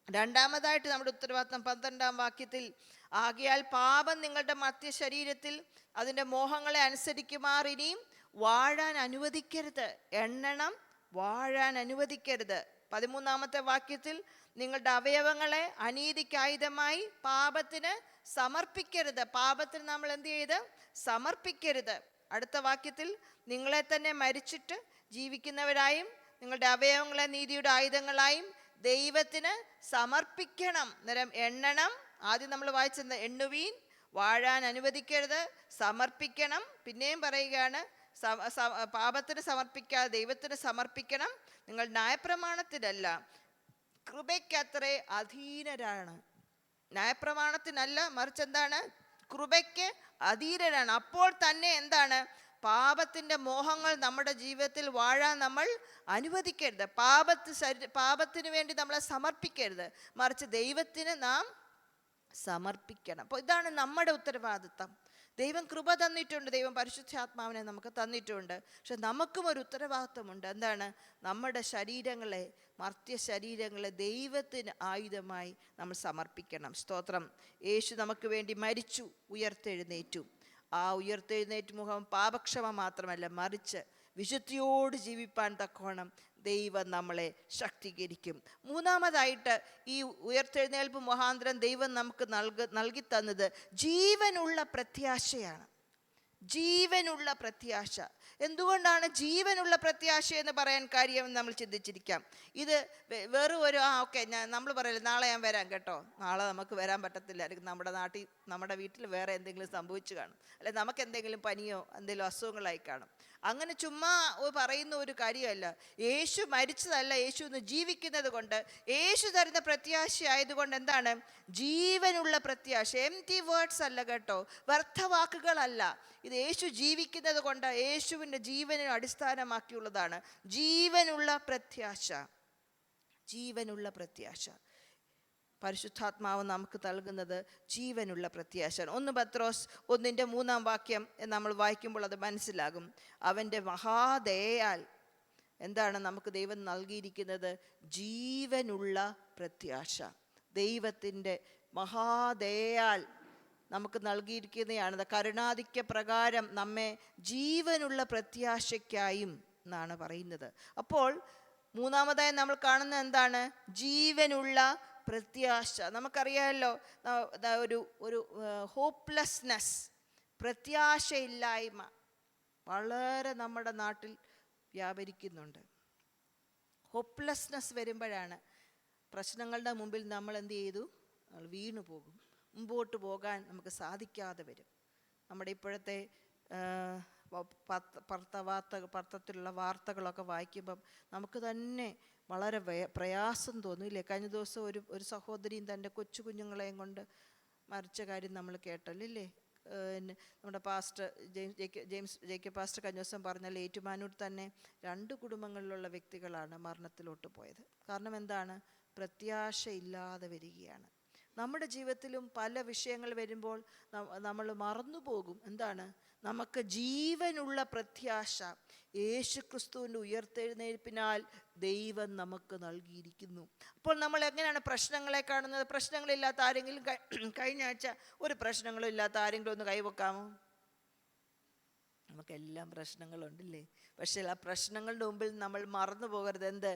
രണ്ടാമതായിട്ട് നമ്മുടെ ഉത്തരവാദിത്തം 12-ാം വാക്യത്തിൽ: ആകയാൽ പാപം നിങ്ങളുടെ മർത്യ ശരീരത്തിൽ അതിൻ്റെ മോഹങ്ങളെ അനുസരിക്കുമാർ ഇനിയും വാഴാൻ അനുവദിക്കരുത്. എണ്ണണം, വാഴാൻ അനുവദിക്കരുത്. 13-ാമത്തെ വാക്യത്തിൽ: നിങ്ങളുടെ അവയവങ്ങളെ അനീതിക്കായുധമായി പാപത്തിന് സമർപ്പിക്കരുത്. പാപത്തിന് നമ്മൾ എന്ത് ചെയ്ത്? സമർപ്പിക്കരുത്. അടുത്ത വാക്യത്തിൽ: നിങ്ങളെ തന്നെ മരിച്ചിട്ട് ജീവിക്കുന്നവരായും നിങ്ങളുടെ അവയവങ്ങളെ നീതിയുടെ ആയുധങ്ങളായും ദൈവത്തിന് സമർപ്പിക്കണം. അന്നേരം എണ്ണണം. ആദ്യം നമ്മൾ വായിച്ചത് എണ്ണുവീൻ, വാഴാൻ അനുവദിക്കരുത്, സമർപ്പിക്കണം. പിന്നെയും പറയുകയാണ്, പാപത്തിന് സമർപ്പിക്കാതെ ദൈവത്തിന് സമർപ്പിക്കണം. നിങ്ങൾ ന്യായപ്രമാണത്തിനല്ല കൃപയ്ക്കത്രേ അധീനരാണ്. ന്യായപ്രമാണത്തിനല്ല, മറിച്ച് എന്താണ്? കൃപയ്ക്ക് അധീനരാണ്. അപ്പോൾ തന്നെ എന്താണ്? പാപത്തിൻ്റെ മോഹങ്ങൾ നമ്മുടെ ജീവിതത്തിൽ വാഴാൻ നമ്മൾ അനുവദിക്കരുത്. പാപത്തിന് വേണ്ടി നമ്മളെ സമർപ്പിക്കരുത്, മറിച്ച് ദൈവത്തിന് നാം സമർപ്പിക്കണം. അപ്പോൾ ഇതാണ് നമ്മുടെ ഉത്തരവാദിത്തം. ദൈവം കൃപ തന്നിട്ടുണ്ട്, ദൈവം പരിശുദ്ധാത്മാവിനെ നമുക്ക് തന്നിട്ടുണ്ട്. പക്ഷെ നമുക്കും ഒരു ഉത്തരവാദിത്വമുണ്ട്. എന്താണ്? നമ്മുടെ ശരീരങ്ങളെ, മർത്യ ശരീരങ്ങളെ ദൈവത്തിന് ആയുധമായി നമ്മൾ സമർപ്പിക്കണം. സ്തോത്രം. യേശു നമുക്ക് വേണ്ടി മരിച്ചു, ഉയർത്തെഴുന്നേറ്റു. ആ ഉയർത്തെഴുന്നേറ്റ് മുഖം പാപക്ഷമ മാത്രമല്ല, മറിച്ച് വിശുദ്ധിയോട് ജീവിപ്പാൻ തക്കോണം ദൈവം നമ്മളെ ശക്തീകരിക്കും. മൂന്നാമതായിട്ട്, ഈ ഉയർത്തെഴുന്നേൽപ്പ് മുഖാന്തരം ദൈവം നമുക്ക് നൽകി തന്നത് ജീവനുള്ള പ്രത്യാശയാണ്. ജീവനുള്ള പ്രത്യാശ. എന്തുകൊണ്ടാണ് ജീവനുള്ള പ്രത്യാശ എന്ന് പറയാൻ കാര്യം നമ്മൾ ചിന്തിച്ചിരിക്കാം. ഇത് വെറും ഒരു ഓക്കെ നമ്മൾ പറയില്ല നാളെ ഞാൻ വരാം കേട്ടോ, നാളെ നമുക്ക് വരാൻ പറ്റത്തില്ലായിരിക്കും, നമ്മുടെ വീട്ടിൽ വേറെ എന്തെങ്കിലും സംഭവിച്ചു കാണും, അല്ലെ നമുക്ക് എന്തെങ്കിലും പനിയോ എന്തെങ്കിലും അസുഖങ്ങളായി കാണും. അങ്ങനെ ചുമ്മാ പറയുന്ന ഒരു കാര്യമല്ല. യേശു മരിച്ചതല്ല, യേശു ഇന്ന് ജീവിക്കുന്നത് കൊണ്ട്, യേശു തരുന്ന പ്രത്യാശ ആയതുകൊണ്ട് എന്താണ്? ജീവനുള്ള പ്രത്യാശ. എംപ്റ്റി വേർഡ്സ് അല്ല കേട്ടോ, വ്യർത്ഥവാക്കുകളല്ല. ഇത് യേശു ജീവിക്കുന്നത് കൊണ്ട്, യേശുവിൻ്റെ ജീവനെ അടിസ്ഥാനമാക്കിയുള്ളതാണ്. ജീവനുള്ള പ്രത്യാശ. ജീവനുള്ള പ്രത്യാശ. പരിശുദ്ധാത്മാവ് നമുക്ക് നൽകുന്നത് ജീവനുള്ള പ്രത്യാശയാണ്. 1 പത്രോസ് 1:3 വാക്യം നമ്മൾ വായിക്കുമ്പോൾ അത് മനസ്സിലാകും. അവൻ്റെ മഹാദയയാൽ എന്താണ് നമുക്ക് ദൈവം നൽകിയിരിക്കുന്നത്? ജീവനുള്ള പ്രത്യാശ. ദൈവത്തിൻ്റെ മഹാദയയാൽ നമുക്ക് നൽകിയിരിക്കുന്നതാണ്. കരുണാധിക്യ പ്രകാരം നമ്മെ ജീവനുള്ള പ്രത്യാശയ്ക്കായും എന്നാണ് പറയുന്നത്. അപ്പോൾ മൂന്നാമതായി നമ്മൾ കാണുന്നത് എന്താണ്? ജീവനുള്ള പ്രത്യാശ. നമുക്കറിയാമല്ലോ, ഒരു ഹോപ്പ്ലെസ്നെസ്, പ്രത്യാശയില്ലായ്മ. വളരെ നമ്മുടെ നാട്ടിൽ വ്യാപരിക്കുന്നുണ്ട്. ഹോപ്പ്ലെസ്നെസ് വരുമ്പോഴാണ് പ്രശ്നങ്ങളുടെ മുമ്പിൽ നമ്മൾ എന്ത് ചെയ്തു? നമ്മൾ വീണു പോകും. മുമ്പോട്ട് പോകാൻ നമുക്ക് സാധിക്കാതെ വരും. നമ്മുടെ ഇപ്പോഴത്തെ പത്രത്തിലുള്ള വാർത്തകളൊക്കെ വായിക്കുമ്പം നമുക്ക് തന്നെ വളരെ പ്രയാസം തോന്നും ഇല്ലേ? കഴിഞ്ഞ ദിവസം ഒരു സഹോദരിയും തൻ്റെ കൊച്ചു കുഞ്ഞുങ്ങളെയും കൊണ്ട് മരിച്ച കാര്യം നമ്മൾ കേട്ടല്ലേ? നമ്മുടെ പാസ്റ്റർ ജെയിംസ് ജേക്കബ് പാസ്റ്റർ കഴിഞ്ഞ ദിവസം പറഞ്ഞാൽ ഏറ്റുമാനൂർ തന്നെ 2 കുടുംബങ്ങളിലുള്ള വ്യക്തികളാണ് മരണത്തിലോട്ട് പോയത്. കാരണം എന്താണ്? പ്രത്യാശയില്ലാതെ വരികയാണ്. നമ്മുടെ ജീവിതത്തിലും പല വിഷയങ്ങൾ വരുമ്പോൾ നമ്മൾ മറന്നുപോകും. എന്താണ്? നമുക്ക് ജീവനുള്ള പ്രത്യാശ യേശു ക്രിസ്തുവിൻ്റെ ഉയർത്തെഴുന്നേൽപ്പിനാൽ ദൈവം നമുക്ക് നൽകിയിരിക്കുന്നു. അപ്പോൾ നമ്മൾ എങ്ങനെയാണ് പ്രശ്നങ്ങളെ കാണുന്നത്? പ്രശ്നങ്ങളില്ലാത്ത ആരെങ്കിലും കഴിഞ്ഞ ആഴ്ച ഒരു പ്രശ്നങ്ങളും ഇല്ലാത്ത ആരെങ്കിലും ഒന്ന് കൈവെക്കാമോ? നമുക്കെല്ലാം പ്രശ്നങ്ങളുണ്ടല്ലേ? പക്ഷേ ആ പ്രശ്നങ്ങളുടെ മുമ്പിൽ നമ്മൾ മറന്നു പോകരുത്. എന്ത്?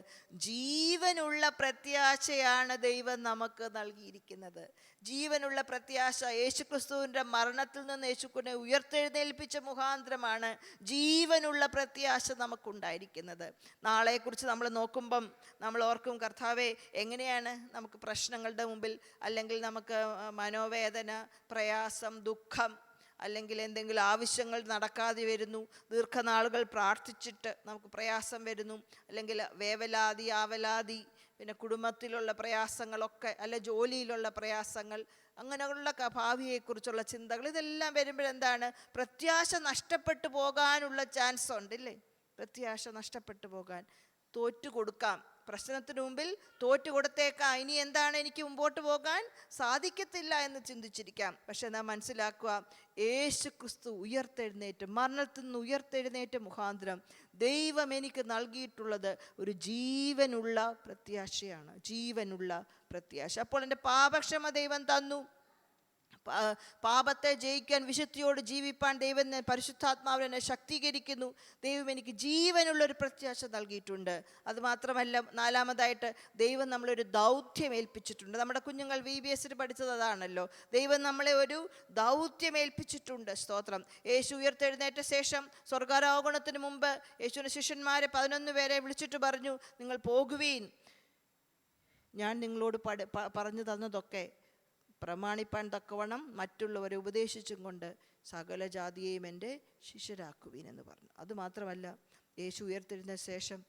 ജീവനുള്ള പ്രത്യാശയാണ് ദൈവം നമുക്ക് നൽകിയിരിക്കുന്നത്. ജീവനുള്ള പ്രത്യാശ യേശുക്രിസ്തുവിൻ്റെ മരണത്തിൽ നിന്ന് യേശുക്രിസ്തുവിനെ ഉയർത്തെഴുന്നേൽപ്പിച്ച മുഖാന്തരമാണ് ജീവനുള്ള പ്രത്യാശ നമുക്കുണ്ടായിരിക്കുന്നത്. നാളെക്കുറിച്ച് നമ്മൾ നോക്കുമ്പം നമ്മൾ ഓർക്കും, കർത്താവേ, എങ്ങനെയാണ് നമുക്ക് പ്രശ്നങ്ങളുടെ മുമ്പിൽ, അല്ലെങ്കിൽ നമുക്ക് മനോവേദന, പ്രയാസം, ദുഃഖം, അല്ലെങ്കിൽ എന്തെങ്കിലും ആവശ്യങ്ങൾ നടക്കാതെ വരുന്നു, ദീർഘനാളുകൾ പ്രാർത്ഥിച്ചിട്ട് നമുക്ക് പ്രയാസം വരുന്നു, അല്ലെങ്കിൽ വേവലാതി, ആവലാതി, പിന്നെ കുടുംബത്തിലുള്ള പ്രയാസങ്ങളൊക്കെ, അല്ലെ ജോലിയിലുള്ള പ്രയാസങ്ങൾ, അങ്ങനെയുള്ള ഭാവിയെക്കുറിച്ചുള്ള ചിന്തകൾ, ഇതെല്ലാം വരുമ്പോഴെന്താണ്? പ്രത്യാശ നഷ്ടപ്പെട്ടു പോകാനുള്ള ചാൻസ് ഉണ്ടല്ലേ? പ്രത്യാശ നഷ്ടപ്പെട്ടു പോകാൻ, തോറ്റുകൊടുക്കാം. പ്രശ്നത്തിന് മുമ്പിൽ തോറ്റുകൊടുത്തേക്കാം. ഇനി എന്താണ്, എനിക്ക് മുമ്പോട്ട് പോകാൻ സാധിക്കത്തില്ല എന്ന് ചിന്തിച്ചിരിക്കാം. പക്ഷെ നാം മനസ്സിലാക്കുക, യേശു ക്രിസ്തു ഉയർത്തെഴുന്നേറ്റ്, മരണത്തിൽ നിന്ന് ഉയർത്തെഴുന്നേറ്റ മുഖാന്തരം ദൈവം എനിക്ക് നൽകിയിട്ടുള്ളത് ഒരു ജീവനുള്ള പ്രത്യാശയാണ്. ജീവനുള്ള പ്രത്യാശ. അപ്പോൾ എൻ്റെ പാപക്ഷമ ദൈവം തന്നു. പാപത്തെ ജയിക്കാൻ, വിശുദ്ധിയോട് ജീവിപ്പാൻ ദൈവം പരിശുദ്ധാത്മാവിനെ ശക്തീകരിക്കുന്നു. ദൈവം എനിക്ക് ജീവനുള്ളൊരു പ്രത്യാശ നൽകിയിട്ടുണ്ട്. അതുമാത്രമല്ല, 4-മതായിട്ട് ദൈവം നമ്മളൊരു ദൗത്യം ഏൽപ്പിച്ചിട്ടുണ്ട്. നമ്മുടെ കുഞ്ഞുങ്ങൾ VBSൽ പഠിച്ചത് അതാണല്ലോ. ദൈവം നമ്മളെ ഒരു ദൗത്യം ഏൽപ്പിച്ചിട്ടുണ്ട്. സ്തോത്രം. യേശു ഉയർത്തെഴുന്നേറ്റ ശേഷം സ്വർഗാരോഹണത്തിന് മുമ്പ് യേശുവിൻ്റെ ശിഷ്യന്മാരെ 11 പേരെ വിളിച്ചിട്ട് പറഞ്ഞു, നിങ്ങൾ പോകുവീൻ, ഞാൻ നിങ്ങളോട് പറഞ്ഞു തന്നതൊക്കെ പ്രമാണിപ്പാൻ തക്കവണ്ണം മറ്റുള്ളവരെ ഉപദേശിച്ചും കൊണ്ട് സകല ജാതിയെയും എൻ്റെ ശിഷ്യരാക്കുവീൻ എന്ന് പറഞ്ഞു. അതുമാത്രമല്ല, യേശു ഉയർത്തെഴുന്ന ശേഷം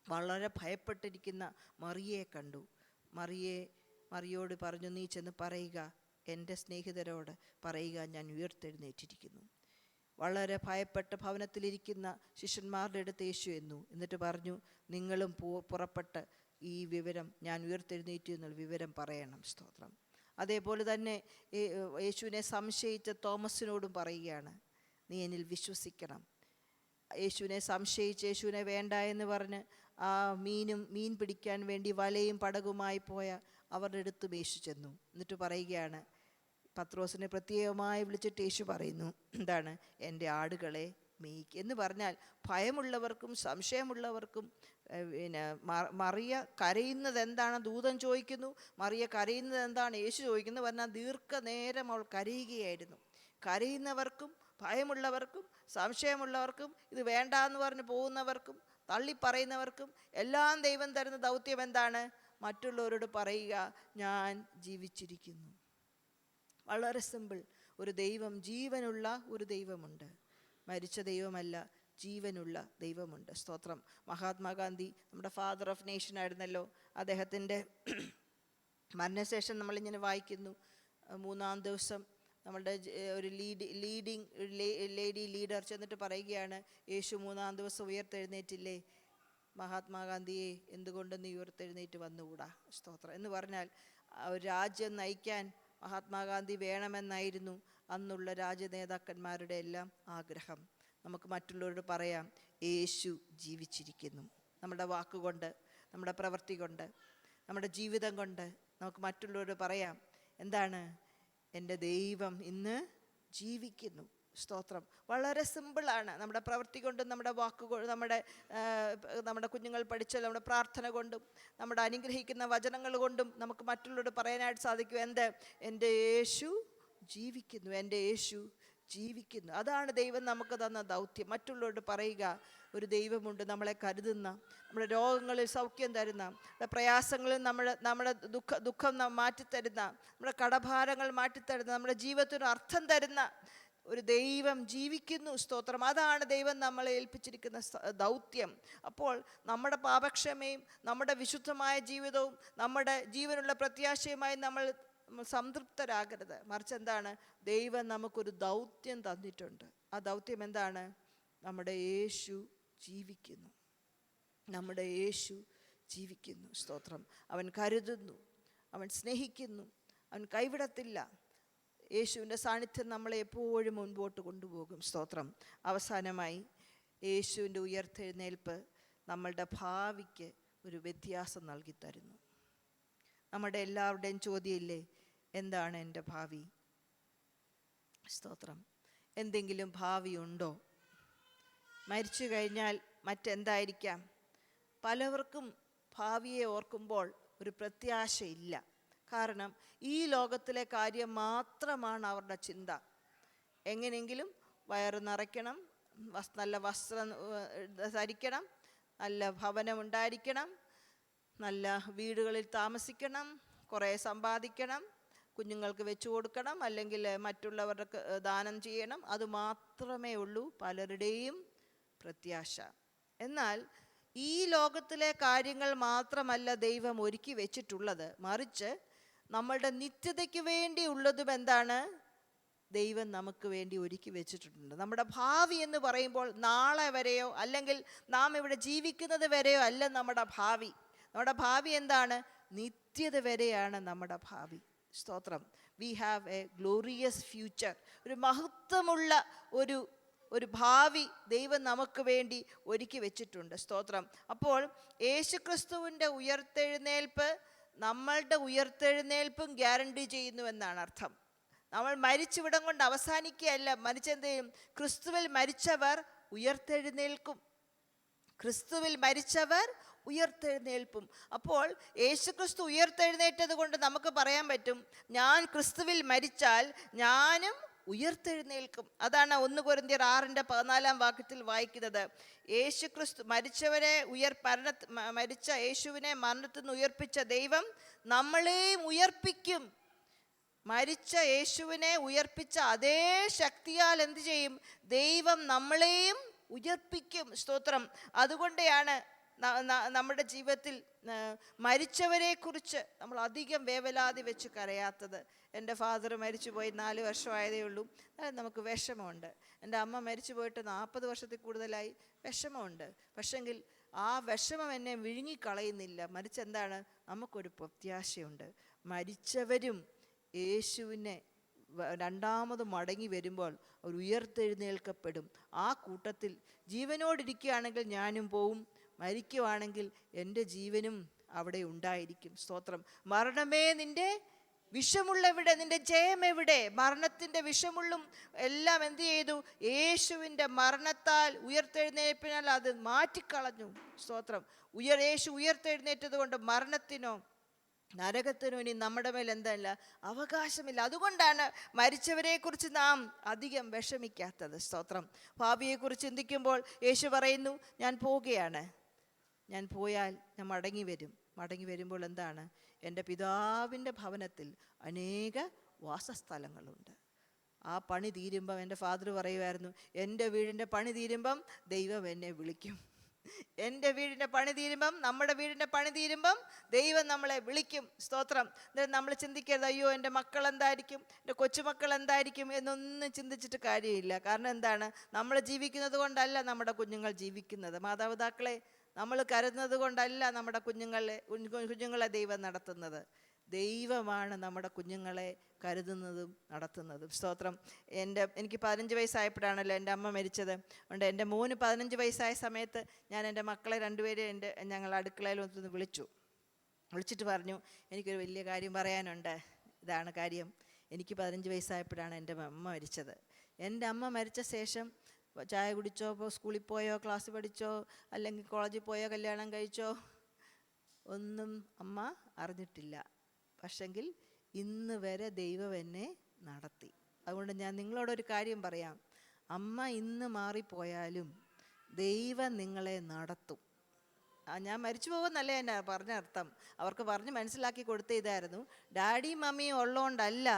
വളരെ ഭയപ്പെട്ടിരിക്കുന്ന മറിയയെ കണ്ടു. മറിയോട് പറഞ്ഞു, നീ ചെന്ന് പറയുക, എൻ്റെ സ്നേഹിതരോട് പറയുക, ഞാൻ ഉയർത്തെഴുന്നേറ്റിരിക്കുന്നു. വളരെ ഭയപ്പെട്ട ഭവനത്തിലിരിക്കുന്ന ശിഷ്യന്മാരുടെ അടുത്ത് യേശു എന്നിട്ട് പറഞ്ഞു, നിങ്ങളും പുറപ്പെട്ട് ഈ വിവരം, ഞാൻ ഉയർത്തെഴുന്നേറ്റു എന്നുള്ള വിവരം പറയണം. സ്തോത്രം. അതേപോലെ തന്നെ യേശുവിനെ സംശയിച്ച തോമസിനോടും പറയുകയാണ്, നീ എന്നിൽ വിശ്വസിക്കണം. യേശുവിനെ സംശയിച്ച് യേശുവിനെ വേണ്ട എന്ന് പറഞ്ഞ് ആ മീൻ പിടിക്കാൻ വേണ്ടി വലയും പടകുമായി പോയ അവരുടെ അടുത്തും യേശു ചെന്നു. എന്നിട്ട് പറയുകയാണ്, പത്രോസിനെ പ്രത്യേകമായി വിളിച്ചിട്ട് യേശു പറയുന്നു, എന്താണ്? എൻ്റെ ആടുകളെ മേയ്ക്ക് എന്ന് പറഞ്ഞാൽ ഭയമുള്ളവർക്കും സംശയമുള്ളവർക്കും, പിന്നെ മറിയ കരയുന്നത് എന്താണ്? ദൂതൻ ചോദിക്കുന്നു. മറിയ കരയുന്നത് എന്താണ്? യേശു ചോദിക്കുന്നു. പറഞ്ഞാൽ ദീർഘനേരം അവൾ കരയുകയായിരുന്നു. കരയുന്നവർക്കും ഭയമുള്ളവർക്കും സംശയമുള്ളവർക്കും ഇത് വേണ്ട എന്ന് പറഞ്ഞ് പോകുന്നവർക്കും തള്ളിപ്പറയുന്നവർക്കും എല്ലാം ദൈവം തരുന്ന ദൗത്യം എന്താണ്? മറ്റുള്ളവരോട് പറയുക, ഞാൻ ജീവിച്ചിരിക്കുന്നു. വളരെ സിമ്പിൾ. ഒരു ദൈവം, ജീവനുള്ള ഒരു ദൈവമുണ്ട്. മരിച്ച ദൈവമല്ല, ജീവനുള്ള ദൈവമുണ്ട്. സ്തോത്രം. മഹാത്മാഗാന്ധി നമ്മുടെ ഫാദർ ഓഫ് നേഷൻ ആയിരുന്നല്ലോ. അദ്ദേഹത്തിൻ്റെ മരണശേഷം നമ്മളിങ്ങനെ വായിക്കുന്നു, 3-ാം ദിവസം നമ്മളുടെ ഒരു ലേഡി ലീഡർ ചെന്നിട്ട് പറയുകയാണ്, യേശു 3-ാം ദിവസം ഉയർത്തെഴുന്നേറ്റില്ലേ, മഹാത്മാഗാന്ധിയെ എന്തുകൊണ്ട് നീ ഉയർത്തെഴുന്നേറ്റ് വന്നുകൂടാ? സ്തോത്രം. എന്ന് പറഞ്ഞാൽ ഒരു രാജ്യം നയിക്കാൻ മഹാത്മാഗാന്ധി വേണമെന്നായിരുന്നു അന്നുള്ള രാജ്യ നേതാക്കന്മാരുടെ എല്ലാം ആഗ്രഹം. നമുക്ക് മറ്റുള്ളവരോട് പറയാം, യേശു ജീവിച്ചിരിക്കുന്നു. നമ്മുടെ വാക്കുകൊണ്ട്, നമ്മുടെ പ്രവൃത്തി കൊണ്ട്, നമ്മുടെ ജീവിതം കൊണ്ട് നമുക്ക് മറ്റുള്ളവരോട് പറയാം, എന്താണ്? എൻ്റെ ദൈവം ഇന്ന് ജീവിക്കുന്നു. സ്തോത്രം. വളരെ സിമ്പിളാണ്. നമ്മുടെ പ്രവൃത്തി കൊണ്ടും നമ്മുടെ വാക്കുകൾ, നമ്മുടെ കുഞ്ഞുങ്ങൾ പഠിച്ച നമ്മുടെ പ്രാർത്ഥന കൊണ്ടും നമ്മുടെ അനുഗ്രഹിക്കുന്ന വചനങ്ങൾ കൊണ്ടും നമുക്ക് മറ്റുള്ളവരോട് പറയാനായിട്ട് സാധിക്കും, എന്ത്? എൻ്റെ യേശു ജീവിക്കുന്നു, എൻ്റെ യേശു ജീവിക്കുന്നു. അതാണ് ദൈവം നമുക്ക് തന്ന ദൗത്യം. മറ്റുള്ളവരോട് പറയുക, ഒരു ദൈവമുണ്ട് നമ്മളെ കരുതുന്ന, നമ്മുടെ രോഗങ്ങളിൽ സൗഖ്യം തരുന്ന, നമ്മുടെ പ്രയാസങ്ങളിൽ നമ്മുടെ ദുഃഖം മാറ്റിത്തരുന്ന, നമ്മുടെ കടഭാരങ്ങൾ മാറ്റിത്തരുന്ന, നമ്മുടെ ജീവിതത്തിന് അർത്ഥം തരുന്ന ഒരു ദൈവം ജീവിക്കുന്നു. സ്തോത്രം. അതാണ് ദൈവം നമ്മളെ ഏൽപ്പിച്ചിരിക്കുന്ന ദൗത്യം. അപ്പോൾ നമ്മുടെ പാപക്ഷമയും നമ്മുടെ വിശുദ്ധമായ ജീവിതവും നമ്മുടെ ജീവനുള്ള പ്രത്യാശയുമായി നമ്മൾ സംതൃപ്തരാകരുത്. മറിച്ച് എന്താണ്? ദൈവം നമുക്കൊരു ദൗത്യം തന്നിട്ടുണ്ട്. ആ ദൗത്യം എന്താണ്? നമ്മുടെ യേശു ജീവിക്കുന്നു. നമ്മുടെ യേശു ജീവിക്കുന്നു. സ്തോത്രം. അവൻ കരുതുന്നു, അവൻ സ്നേഹിക്കുന്നു, അവൻ കൈവിടത്തില്ല. യേശുവിൻ്റെ സാന്നിധ്യം നമ്മളെ എപ്പോഴും മുൻപോട്ട് കൊണ്ടുപോകും. സ്തോത്രം. അവസാനമായി, യേശുവിൻ്റെ ഉയർത്തെഴുന്നേൽപ്പ് നമ്മളുടെ ഭാവിക്ക് ഒരു വ്യത്യാസം നൽകി തരുന്നു. നമ്മുടെ എല്ലാവരുടെയും ചോദ്യമില്ലേ, എന്താണ് എൻ്റെ ഭാവി? സ്തോത്രം. എന്തെങ്കിലും ഭാവിയുണ്ടോ? മരിച്ചു കഴിഞ്ഞാൽ മറ്റെന്തായിരിക്കാം? പലവർക്കും ഭാവിയെ ഓർക്കുമ്പോൾ ഒരു പ്രത്യാശയില്ല. കാരണം ഈ ലോകത്തിലെ കാര്യം മാത്രമാണ് അവരുടെ ചിന്ത. എങ്ങനെയെങ്കിലും വയറ് നിറയ്ക്കണം, നല്ല വസ്ത്രം ധരിക്കണം, നല്ല ഭവനമുണ്ടായിരിക്കണം, നല്ല വീടുകളിൽ താമസിക്കണം, കുറേ സമ്പാദിക്കണം, കുഞ്ഞുങ്ങൾക്ക് വെച്ചു കൊടുക്കണം, അല്ലെങ്കിൽ മറ്റുള്ളവർക്ക് ദാനം ചെയ്യണം. അതുമാത്രമേ ഉള്ളൂ പലരുടെയും പ്രത്യാശ. എന്നാൽ ഈ ലോകത്തിലെ കാര്യങ്ങൾ മാത്രമല്ല ദൈവം ഒരുക്കി വെച്ചിട്ടുള്ളത്, മറിച്ച് നമ്മളുടെ നിത്യതയ്ക്ക് വേണ്ടി ഉള്ളതും എന്താണ്? ദൈവം നമുക്ക് വേണ്ടി ഒരുക്കി വെച്ചിട്ടുണ്ട്. നമ്മുടെ ഭാവി എന്ന് പറയുമ്പോൾ നാളെ വരെയോ അല്ലെങ്കിൽ നാം ഇവിടെ ജീവിക്കുന്നത് വരെയോ അല്ല നമ്മുടെ ഭാവി. നമ്മുടെ ഭാവി എന്താണ്? നിത്യത വരെയാണ് നമ്മുടെ ഭാവി. സ്തോത്രം. We have A glorious future. ഒരു മഹത്വമുള്ള ഒരു ഭാവി ദൈവം നമുക്ക് വേണ്ടി ഒരുക്കി വെച്ചിട്ടുണ്ട്. സ്തോത്രം. അപ്പോൾ യേശുക്രിസ്തുവിൻ്റെ ഉയർത്തെഴുന്നേൽപ്പ് നമ്മളുടെ ഉയർത്തെഴുന്നേൽപ്പും ഗ്യാരണ്ടി ചെയ്യുന്നു എന്നാണ് അർത്ഥം. നമ്മൾ മരിച്ചിവിടം കൊണ്ട് അവസാനിക്കുകയല്ല, മരിച്ചെന്ത് ചെയ്യും? ക്രിസ്തുവിൽ മരിച്ചവർ ഉയർത്തെഴുന്നേൽക്കും. ക്രിസ്തുവിൽ മരിച്ചവർ ഉയർത്തെഴുന്നേൽപ്പും. അപ്പോൾ യേശുക്രിസ്തു ഉയർത്തെഴുന്നേറ്റത് കൊണ്ട് നമുക്ക് പറയാൻ പറ്റും, ഞാൻ ക്രിസ്തുവിൽ മരിച്ചാൽ ഞാനും ഉയർത്തെഴുന്നേൽക്കും. അതാണ് 1 കൊരിന്ത്യർ 6:14 വായിക്കുന്നത്. യേശുക്രിസ്തു മരിച്ചവരെ മരിച്ച യേശുവിനെ മരണത്തിൽ നിന്ന് ഉയർപ്പിച്ച ദൈവം നമ്മളെയും ഉയർപ്പിക്കും. മരിച്ച യേശുവിനെ ഉയർപ്പിച്ച അതേ ശക്തിയാൽ എന്ത് ചെയ്യും? ദൈവം നമ്മളെയും ഉയർപ്പിക്കും. സ്തോത്രം. അതുകൊണ്ടാണ് നമ്മുടെ ജീവിതത്തിൽ മരിച്ചവരെ കുറിച്ച് നമ്മൾ അധികം വേവലാതി വെച്ച് കരയാത്തത്. എൻ്റെ ഫാദർ മരിച്ചു പോയി 4 വർഷമായതേ ഉള്ളൂ, നമുക്ക് വിഷമമുണ്ട്. എൻ്റെ അമ്മ മരിച്ചു പോയിട്ട് 40 വർഷത്തിൽ കൂടുതലായി, വിഷമമുണ്ട്. പക്ഷെങ്കിൽ ആ വിഷമം എന്നെ വിഴുങ്ങിക്കളയുന്നില്ല. മരിച്ചെന്താണ്? നമുക്കൊരു പ്രത്യാശയുണ്ട്. മരിച്ചവരും യേശുവിനെ രണ്ടാമത് മടങ്ങി വരുമ്പോൾ അവർ ഉയർത്തെഴുന്നേൽക്കപ്പെടും. ആ കൂട്ടത്തിൽ ജീവനോടിരിക്കുകയാണെങ്കിൽ ഞാനും പോവും, മരിക്കുവാണെങ്കിൽ എൻ്റെ ജീവനും അവിടെ ഉണ്ടായിരിക്കും. സ്തോത്രം. മരണമേ നിൻ്റെ വിഷമുള്ളെവിടെ? നിൻ്റെ ജയം എവിടെ? മരണത്തിൻ്റെ വിഷമുള്ളും എല്ലാം എന്ത് ചെയ്തു? യേശുവിൻ്റെ മരണത്താൽ ഉയർത്തെഴുന്നേൽപ്പിനാൽ അത് മാറ്റിക്കളഞ്ഞു. സ്തോത്രം. യേശു ഉയർത്തെഴുന്നേറ്റത് കൊണ്ട് മരണത്തിനോ നരകത്തിനോ ഇനി നമ്മുടെ മേൽ എന്തല്ല അവകാശമില്ല. അതുകൊണ്ടാണ് മരിച്ചവരെ കുറിച്ച് നാം അധികം വിഷമിക്കാത്തത്. സ്തോത്രം. ഭാവിയെക്കുറിച്ച് ചിന്തിക്കുമ്പോൾ യേശു പറയുന്നു, ഞാൻ പോവുകയാണ്, ഞാൻ പോയാൽ ഞാൻ മടങ്ങി വരും. മടങ്ങി വരുമ്പോൾ എന്താണ്? എൻ്റെ പിതാവിൻ്റെ ഭവനത്തിൽ അനേക വാസസ്ഥലങ്ങളുണ്ട്. ആ പണി തീരുമ്പം എൻ്റെ ഫാദർ പറയുമായിരുന്നു, എൻ്റെ വീടിൻ്റെ പണി തീരുമ്പം ദൈവം എന്നെ വിളിക്കും. എൻ്റെ വീടിൻ്റെ പണി തീരുമ്പം, നമ്മുടെ വീടിൻ്റെ പണി തീരുമ്പം ദൈവം നമ്മളെ വിളിക്കും. സ്തോത്രം. നമ്മൾ ചിന്തിക്കരുത്, അയ്യോ എൻ്റെ മക്കൾ എന്തായിരിക്കും, എൻ്റെ കൊച്ചുമക്കൾ എന്തായിരിക്കും എന്നൊന്നും ചിന്തിച്ചിട്ട് കാര്യമില്ല. കാരണം എന്താണ്? നമ്മൾ ജീവിക്കുന്നത് കൊണ്ടല്ല നമ്മുടെ കുഞ്ഞുങ്ങൾ ജീവിക്കുന്നത്. മാതാപിതാക്കളെ നമ്മൾ കരുതുന്നത് കൊണ്ടല്ല നമ്മുടെ കുഞ്ഞുങ്ങളെ ദൈവം നടത്തുന്നത്. ദൈവമാണ് നമ്മുടെ കുഞ്ഞുങ്ങളെ കരുതുന്നതും നടത്തുന്നതും. സ്തോത്രം. എനിക്ക് 15 വയസ്സായപ്പോഴാണല്ലോ എൻ്റെ അമ്മ മരിച്ചത്. അതുകൊണ്ട് എൻ്റെ മോന് 15 വയസ്സായ സമയത്ത് ഞാൻ എൻ്റെ മക്കളെ 2 പേരെ ഞങ്ങൾ അടുക്കളയിൽ ഒന്ന് വിളിച്ചിട്ട് പറഞ്ഞു, എനിക്കൊരു വലിയ കാര്യം പറയാനുണ്ട്. ഇതാണ് കാര്യം. എനിക്ക് 15 വയസ്സായപ്പോഴാണ് എൻ്റെ അമ്മ മരിച്ചത്. എൻ്റെ അമ്മ മരിച്ച ശേഷം ചായ കുടിച്ചോ, സ്കൂളിൽ പോയോ, ക്ലാസ് പഠിച്ചോ, അല്ലെങ്കിൽ കോളേജിൽ പോയോ, കല്യാണം കഴിച്ചോ, ഒന്നും അമ്മ അറിഞ്ഞിട്ടില്ല. പക്ഷെങ്കിൽ ഇന്ന് വരെ ദൈവം എന്നെ നടത്തി. അതുകൊണ്ട് ഞാൻ നിങ്ങളോടൊരു കാര്യം പറയാം. അമ്മ ഇന്ന് മാറിപ്പോയാലും ദൈവം നിങ്ങളെ നടത്തും. ഞാൻ മരിച്ചു പോകുന്നല്ലേ എന്നാ പറഞ്ഞ അർത്ഥം. അവർക്ക് പറഞ്ഞ് മനസ്സിലാക്കി കൊടുത്ത ഇതായിരുന്നു, ഡാഡിയും മമ്മിയും ഉള്ളതുകൊണ്ടല്ല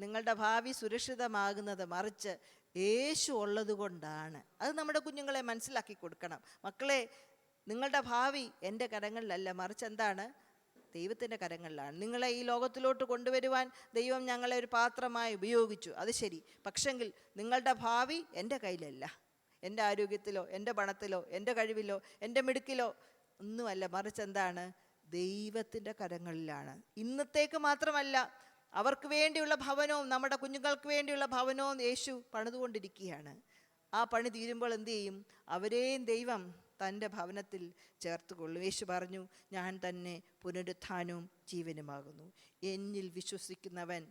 നിങ്ങളുടെ ഭാവി സുരക്ഷിതമാകുന്നത്, മറിച്ച് യേശു ഉള്ളത് കൊണ്ടാണ്. അത് നമ്മുടെ കുഞ്ഞുങ്ങളെ മനസ്സിലാക്കി കൊടുക്കണം. മക്കളെ, നിങ്ങളുടെ ഭാവി എൻ്റെ കരങ്ങളിലല്ല, മറിച്ച് എന്താണ്? ദൈവത്തിൻ്റെ കരങ്ങളിലാണ്. നിങ്ങളെ ഈ ലോകത്തിലോട്ട് കൊണ്ടുവരുവാൻ ദൈവം ഞങ്ങളെ ഒരു പാത്രമായി ഉപയോഗിച്ചു, അത് ശരി. പക്ഷെങ്കിൽ നിങ്ങളുടെ ഭാവി എൻ്റെ കയ്യിലല്ല. എൻ്റെ ആരോഗ്യത്തിലോ എൻ്റെ പണത്തിലോ എൻ്റെ കഴിവിലോ എൻ്റെ മിടുക്കിലോ ഒന്നുമല്ല, മറിച്ച് എന്താണ്? ദൈവത്തിൻ്റെ കരങ്ങളിലാണ്. ഇന്നത്തേക്ക് മാത്രമല്ല, അവർക്ക് വേണ്ടിയുള്ള ഭവനവും നമ്മുടെ കുഞ്ഞുങ്ങൾക്ക് വേണ്ടിയുള്ള ഭവനവും യേശു പണിതുകൊണ്ടിരിക്കുകയാണ്. ആ പണി തീരുമ്പോൾ എന്തു ചെയ്യും? അവരെയും ദൈവം തൻ്റെ ഭവനത്തിൽ ചേർത്തുകൊള്ളും. യേശു പറഞ്ഞു, ഞാൻ തന്നെ പുനരുത്ഥാനവും ജീവനുമാകുന്നു. എന്നിൽ വിശ്വസിക്കുന്നവൻ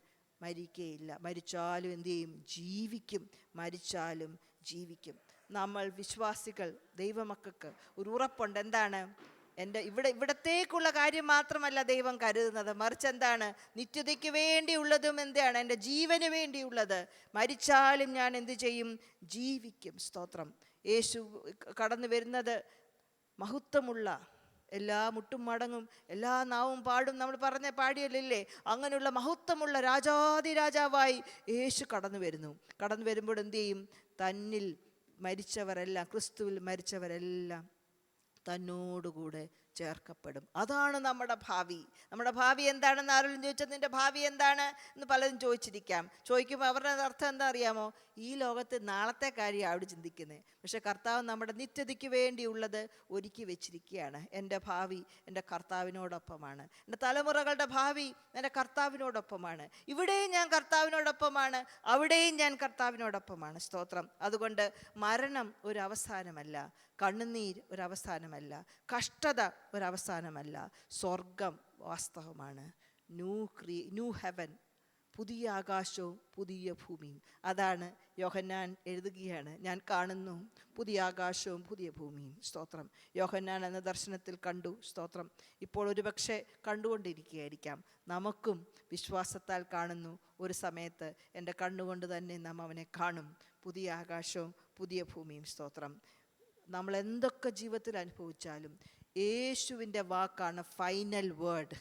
മരിക്കുകയില്ല, മരിച്ചാലും എന്തു ചെയ്യും? ജീവിക്കും. മരിച്ചാലും ജീവിക്കും. നമ്മൾ വിശ്വാസികൾ, ദൈവമക്കൾക്ക് ഒരു ഉറപ്പുണ്ട്. എന്താണ്? ഇവിടത്തേക്കുള്ള കാര്യം മാത്രമല്ല ദൈവം കരുതുന്നത്, മറിച്ച് എന്താണ്? നിത്യതയ്ക്ക് വേണ്ടിയുള്ളതും എന്താണ്? എൻ്റെ ജീവന് വേണ്ടിയുള്ളത്. മരിച്ചാലും ഞാൻ എന്ത് ചെയ്യും? ജീവിക്കും. സ്തോത്രം. യേശു കടന്നു വരുന്നത് മഹത്വമുള്ള, എല്ലാ മുട്ടും മടങ്ങും, എല്ലാ നാവും പാടും, നമ്മൾ പാടിയല്ലേ, അങ്ങനെയുള്ള മഹത്വമുള്ള രാജാവായി യേശു കടന്നു വരുന്നു. കടന്നു വരുമ്പോൾ എന്തു ചെയ്യും? തന്നിൽ മരിച്ചവരെല്ലാം, ക്രിസ്തുവിൽ മരിച്ചവരെല്ലാം തന്നോടുകൂടെ ചേർക്കപ്പെടും. അതാണ് നമ്മുടെ ഭാവി. നമ്മുടെ ഭാവി എന്താണെന്ന് ആരെങ്കിലും ചോദിച്ചാൽ നിൻ്റെ ഭാവി എന്താണ് എന്ന് പലരും ചോദിക്കുമ്പോൾ അവരുടെ അർത്ഥം എന്താ അറിയാമോ? ഈ ലോകത്ത് നാളത്തെ കാര്യം അവിടെ ചിന്തിക്കുന്നത്. പക്ഷെ കർത്താവ് നമ്മുടെ നിത്യതയ്ക്ക് വേണ്ടിയുള്ളത് ഒരുക്കി വെച്ചിരിക്കുകയാണ്. എൻ്റെ ഭാവി എൻ്റെ കർത്താവിനോടൊപ്പമാണ്. എൻ്റെ തലമുറകളുടെ ഭാവി എൻ്റെ കർത്താവിനോടൊപ്പമാണ്. ഇവിടെയും ഞാൻ കർത്താവിനോടൊപ്പമാണ്, അവിടെയും ഞാൻ കർത്താവിനോടൊപ്പമാണ്. സ്തോത്രം. അതുകൊണ്ട് മരണം ഒരു അവസാനമല്ല, കണ്ണുനീര് ഒരവസാനമല്ല, കഷ്ടത ഒരവസാനമല്ല, സ്വർഗം വാസ്തവമാണ്. ന്യൂ ഹെവൻ, പുതിയ ആകാശവും പുതിയ ഭൂമിയും. അതാണ് യോഹന്നാൻ എഴുതുകയാണ്, ഞാൻ കാണുന്നു പുതിയ ആകാശവും പുതിയ ഭൂമിയും. സ്തോത്രം. യോഹന്നാൻ എന്ന ദർശനത്തിൽ കണ്ടു. സ്തോത്രം. ഇപ്പോൾ ഒരുപക്ഷെ കണ്ടുകൊണ്ടിരിക്കുകയായിരിക്കാം. നമുക്കും വിശ്വാസത്താൽ കാണുന്നു. ഒരു സമയത്ത് എൻ്റെ കണ്ണുകൊണ്ട് തന്നെ നാം അവനെ കാണും, പുതിയ ആകാശവും പുതിയ ഭൂമിയും. സ്തോത്രം. നമ്മൾ എന്തൊക്കെ ജീവിതത്തിൽ അനുഭവിച്ചാലും യേശുവിൻ്റെ വാക്കാണ് ഫൈനൽ വേർഡ്.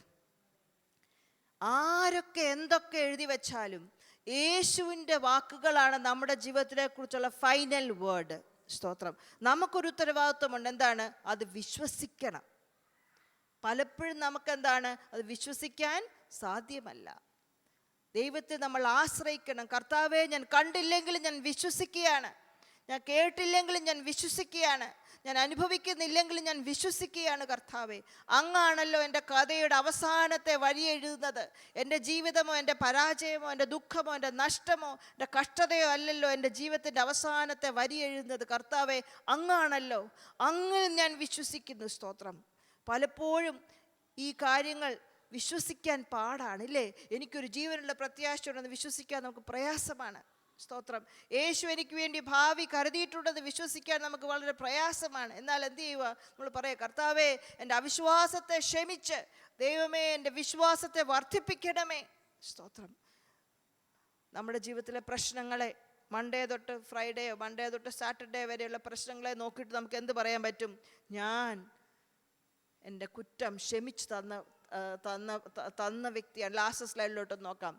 ആരൊക്കെ എന്തൊക്കെ എഴുതി വെച്ചാലും യേശുവിൻ്റെ വാക്കുകളാണ് നമ്മുടെ ജീവിതത്തിനെ കുറിച്ചുള്ള ഫൈനൽ വേർഡ്. സ്തോത്രം. നമുക്കൊരു ഉത്തരവാദിത്വമുണ്ട്. എന്താണ്? അത് വിശ്വസിക്കണം. പലപ്പോഴും നമുക്കെന്താണ്? അത് വിശ്വസിക്കാൻ സാധ്യമല്ല. ദൈവത്തെ നമ്മൾ ആശ്രയിക്കണം. കർത്താവേ, ഞാൻ കണ്ടില്ലെങ്കിലും ഞാൻ വിശ്വസിക്കുകയാണ്, ഞാൻ കേട്ടില്ലെങ്കിലും ഞാൻ വിശ്വസിക്കുകയാണ്, ഞാൻ അനുഭവിക്കുന്നില്ലെങ്കിലും ഞാൻ വിശ്വസിക്കുകയാണ്. കർത്താവേ, അങ്ങാണല്ലോ എൻ്റെ കഥയുടെ അവസാനത്തെ വരി എഴുതുന്നത്. എൻ്റെ ജീവിതമോ എൻ്റെ പരാജയമോ എൻ്റെ ദുഃഖമോ എൻ്റെ നഷ്ടമോ എൻ്റെ കഷ്ടതയോ അല്ലല്ലോ എൻ്റെ ജീവിതത്തിൻ്റെ അവസാനത്തെ വരി എഴുതുന്നത്. കർത്താവേ, അങ്ങാണല്ലോ, അങ്ങ് ഞാൻ വിശ്വസിക്കുന്നു. സ്തോത്രം. പലപ്പോഴും ഈ കാര്യങ്ങൾ വിശ്വസിക്കാൻ പാടാണ്, ഇല്ലേ? എനിക്കൊരു ജീവനുള്ള പ്രത്യാശയുണ്ടെന്ന് വിശ്വസിക്കാൻ നമുക്ക് പ്രയാസമാണ്. സ്തോത്രം. യേശു എനിക്ക് വേണ്ടി ഭാവി കരുതിയിട്ടുണ്ടെന്ന് വിശ്വസിക്കാൻ നമുക്ക് വളരെ പ്രയാസമാണ്. എന്നാൽ എന്ത് ചെയ്യുക? നമ്മൾ പറയുക, കർത്താവേ, എൻ്റെ അവിശ്വാസത്തെ ക്ഷമിച്ച് ദൈവമേ എൻ്റെ വിശ്വാസത്തെ വർദ്ധിപ്പിക്കണമേ. സ്തോത്രം. നമ്മുടെ ജീവിതത്തിലെ പ്രശ്നങ്ങളെ മൺഡേ തൊട്ട് ഫ്രൈഡേയോ മൺഡേ തൊട്ട് സാറ്റർഡേ വരെയുള്ള പ്രശ്നങ്ങളെ നോക്കിയിട്ട് നമുക്ക് എന്ത് പറയാൻ പറ്റും? ഞാൻ എൻ്റെ കുറ്റം ക്ഷമിച്ച് തന്ന വ്യക്തിയാണ്. ലാസ്റ്റ് സ്ലൈഡിലോട്ട് നോക്കാം.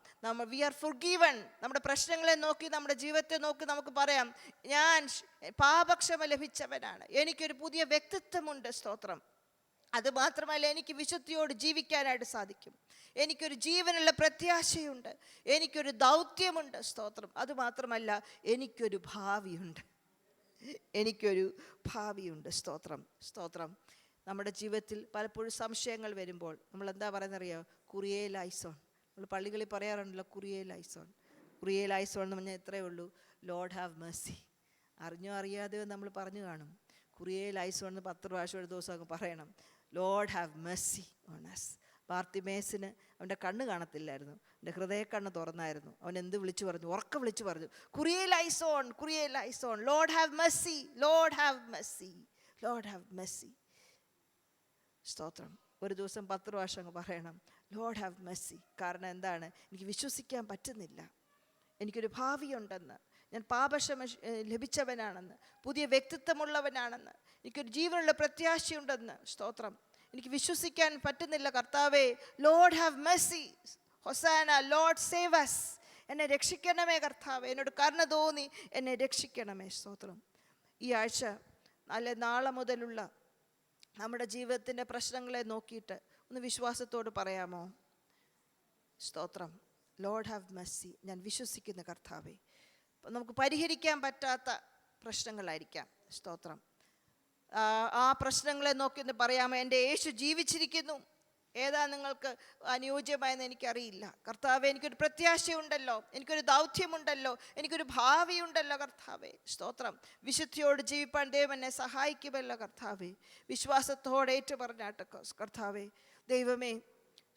We are forgiven. നമ്മുടെ പ്രശ്നങ്ങളെ നോക്കി, നമ്മുടെ ജീവിതത്തെ നോക്കി നമുക്ക് പറയാം, ഞാൻ പാപക്ഷമ ലഭിച്ചവനാണ്, എനിക്കൊരു പുതിയ വ്യക്തിത്വമുണ്ട്. സ്തോത്രം. അതുമാത്രമല്ല, എനിക്ക് വിശുദ്ധിയോട് ജീവിക്കാനായിട്ട് സാധിക്കും, എനിക്കൊരു ജീവനുള്ള പ്രത്യാശയുണ്ട്, എനിക്കൊരു ദൗത്യമുണ്ട്. സ്തോത്രം. അതുമാത്രമല്ല, എനിക്കൊരു ഭാവിയുണ്ട്. സ്തോത്രം. സ്തോത്രം. നമ്മുടെ ജീവിതത്തിൽ പലപ്പോഴും സംശയങ്ങൾ വരുമ്പോൾ നമ്മൾ എന്താ പറയുന്നറിയോ? കുറിയേ ലൈസോൺ. നമ്മൾ പള്ളികളിൽ പറയാറുണ്ടല്ലോ, കുറിയേ ലൈസോൺ എന്ന് പറഞ്ഞാൽ ഇത്രയേ ഉള്ളൂ, ലോർഡ് ഹാവ് മെർസി. അറിഞ്ഞോ അറിയാതെയോ നമ്മൾ പറഞ്ഞു കാണും. കുറിയേ ലൈസോൺ എന്ന് 10 പ്രാവശ്യം ഒരു ദിവസം അങ്ങ് പറയണം. Lord have mercy on us. ബാർത്തിമേസിന് അവൻ്റെ കണ്ണ് കാണത്തില്ലായിരുന്നു, എൻ്റെ ഹൃദയ കണ്ണ് തുറന്നായിരുന്നു. അവൻ എന്ത് വിളിച്ചു പറഞ്ഞു? ഉറക്കെ വിളിച്ചു പറഞ്ഞു, കുറിയേ ലൈസോൺ, lord have mercy, lord have mercy. സ്തോത്രം. ഒരു ദിവസം 10 പ്രാവശ്യം അങ്ങ് പറയണം, ലോർഡ് ഹാവ് മെർസി. കാരണം എന്താണ്? എനിക്ക് വിശ്വസിക്കാൻ പറ്റുന്നില്ല, എനിക്കൊരു ഭാവിയുണ്ടെന്ന്, ഞാൻ പാപക്ഷമ ലഭിച്ചവനാണെന്ന്, പുതിയ വ്യക്തിത്വമുള്ളവനാണെന്ന്, എനിക്കൊരു ജീവനുള്ള പ്രത്യാശയുണ്ടെന്ന്. സ്തോത്രം. എനിക്ക് വിശ്വസിക്കാൻ പറ്റുന്നില്ല കർത്താവേ. Lord have mercy. Hosanna. Lord save us. എന്നെ രക്ഷിക്കണമേ കർത്താവേ. എന്നോട് കരുണ തോന്നി എന്നെ രക്ഷിക്കണമേ. സ്തോത്രം. ഈ ആഴ്ച നാളെ മുതലുള്ള നമ്മുടെ ജീവിതത്തിൻ്റെ പ്രശ്നങ്ങളെ നോക്കിയിട്ട് ഒന്ന് വിശ്വാസത്തോട് പറയാമോ? സ്തോത്രം. Lord have mercy. ഞാൻ വിശ്വസിക്കുന്ന കർത്താവേ. അപ്പം നമുക്ക് പരിഹരിക്കാൻ പറ്റാത്ത പ്രശ്നങ്ങളായിരിക്കാം. സ്തോത്രം. ആ പ്രശ്നങ്ങളെ നോക്കി ഒന്ന് പറയാമോ? എൻ്റെ യേശു ജീവിച്ചിരിക്കുന്നു. ഏതാ നിങ്ങൾക്ക് അനുയോജ്യമായെന്ന് എനിക്കറിയില്ല. കർത്താവേ, എനിക്കൊരു പ്രത്യാശയുണ്ടല്ലോ, എനിക്കൊരു ദൗത്യമുണ്ടല്ലോ, എനിക്കൊരു ഭാവിയുണ്ടല്ലോ കർത്താവേ. സ്തോത്രം. വിശുദ്ധിയോട് ജീവിപ്പാൻ ദൈവം എന്നെ സഹായിക്കുമല്ലോ കർത്താവേ. വിശ്വാസത്തോടെ ഏറ്റു പറഞ്ഞാട്ട് കർത്താവേ. ദൈവമേ,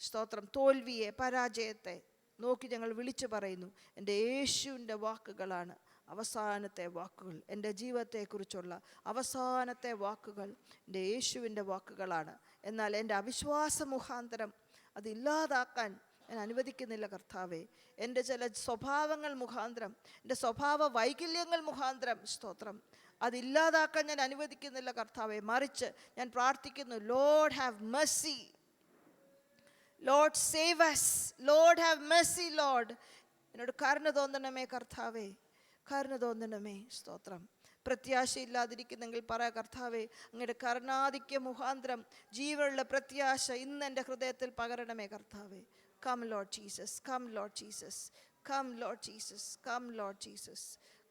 സ്തോത്രം. തോൽവിയെ, പരാജയത്തെ നോക്കി ഞങ്ങൾ വിളിച്ചു പറയുന്നു. എൻ്റെ യേശുവിൻ്റെ വാക്കുകളാണ് അവസാനത്തെ വാക്കുകൾ. എൻ്റെ ജീവിതത്തെക്കുറിച്ചുള്ള അവസാനത്തെ വാക്കുകൾ എൻ്റെ യേശുവിൻ്റെ വാക്കുകളാണ്. എന്നാൽ എൻ്റെ അവിശ്വാസ മുഖാന്തരം അതില്ലാതാക്കാൻ ഞാൻ അനുവദിക്കുന്നില്ല കർത്താവേ. എൻ്റെ ചില സ്വഭാവങ്ങൾ മുഖാന്തരം, എൻ്റെ സ്വഭാവ വൈകല്യങ്ങൾ മുഖാന്തരം, സ്തോത്രം, അതില്ലാതാക്കാൻ ഞാൻ അനുവദിക്കുന്നില്ല കർത്താവേ. മറിച്ച് ഞാൻ പ്രാർത്ഥിക്കുന്നു, Lord have mercy. Lord save us. Lord have mercy. Lord, എന്നോട് കരുണ തോന്നണമേ കർത്താവേ. കരുണ തോന്നണമേ. സ്തോത്രം. പ്രത്യാശയില്ലാതിരിക്കുന്നെങ്കിൽ പറ, കർത്താവേ, അങ്ങയുടെ കരുണാധിക്യ മുഖാന്തരം ജീവനുള്ള പ്രത്യാശ ഇന്ന് എൻ്റെ ഹൃദയത്തിൽ പകരണമേ കർത്താവേ. Come Lord Jesus. Come Lord Jesus. Come Lord Jesus. Come Lord Jesus.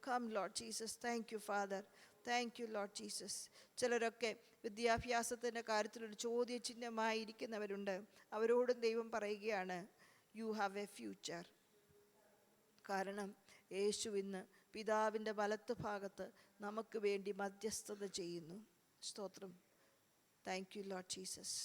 Come Lord Jesus. Thank you Father. Thank you Lord Jesus. ചിലരൊക്കെ വിദ്യാഭ്യാസത്തിൻ്റെ കാര്യത്തിലൊരു ചോദ്യചിഹ്നമായിരിക്കുന്നവരുണ്ട്. അവരോടും ദൈവം പറയുകയാണ്, യു ഹാവ് എ ഫ്യൂച്ചർ. കാരണം യേശു ഇന്ന് പിതാവിൻ്റെ വലത്ത് ഭാഗത്ത് നമുക്ക് വേണ്ടി മധ്യസ്ഥത ചെയ്യുന്നു. സ്തോത്രം. Thank you Lord Jesus.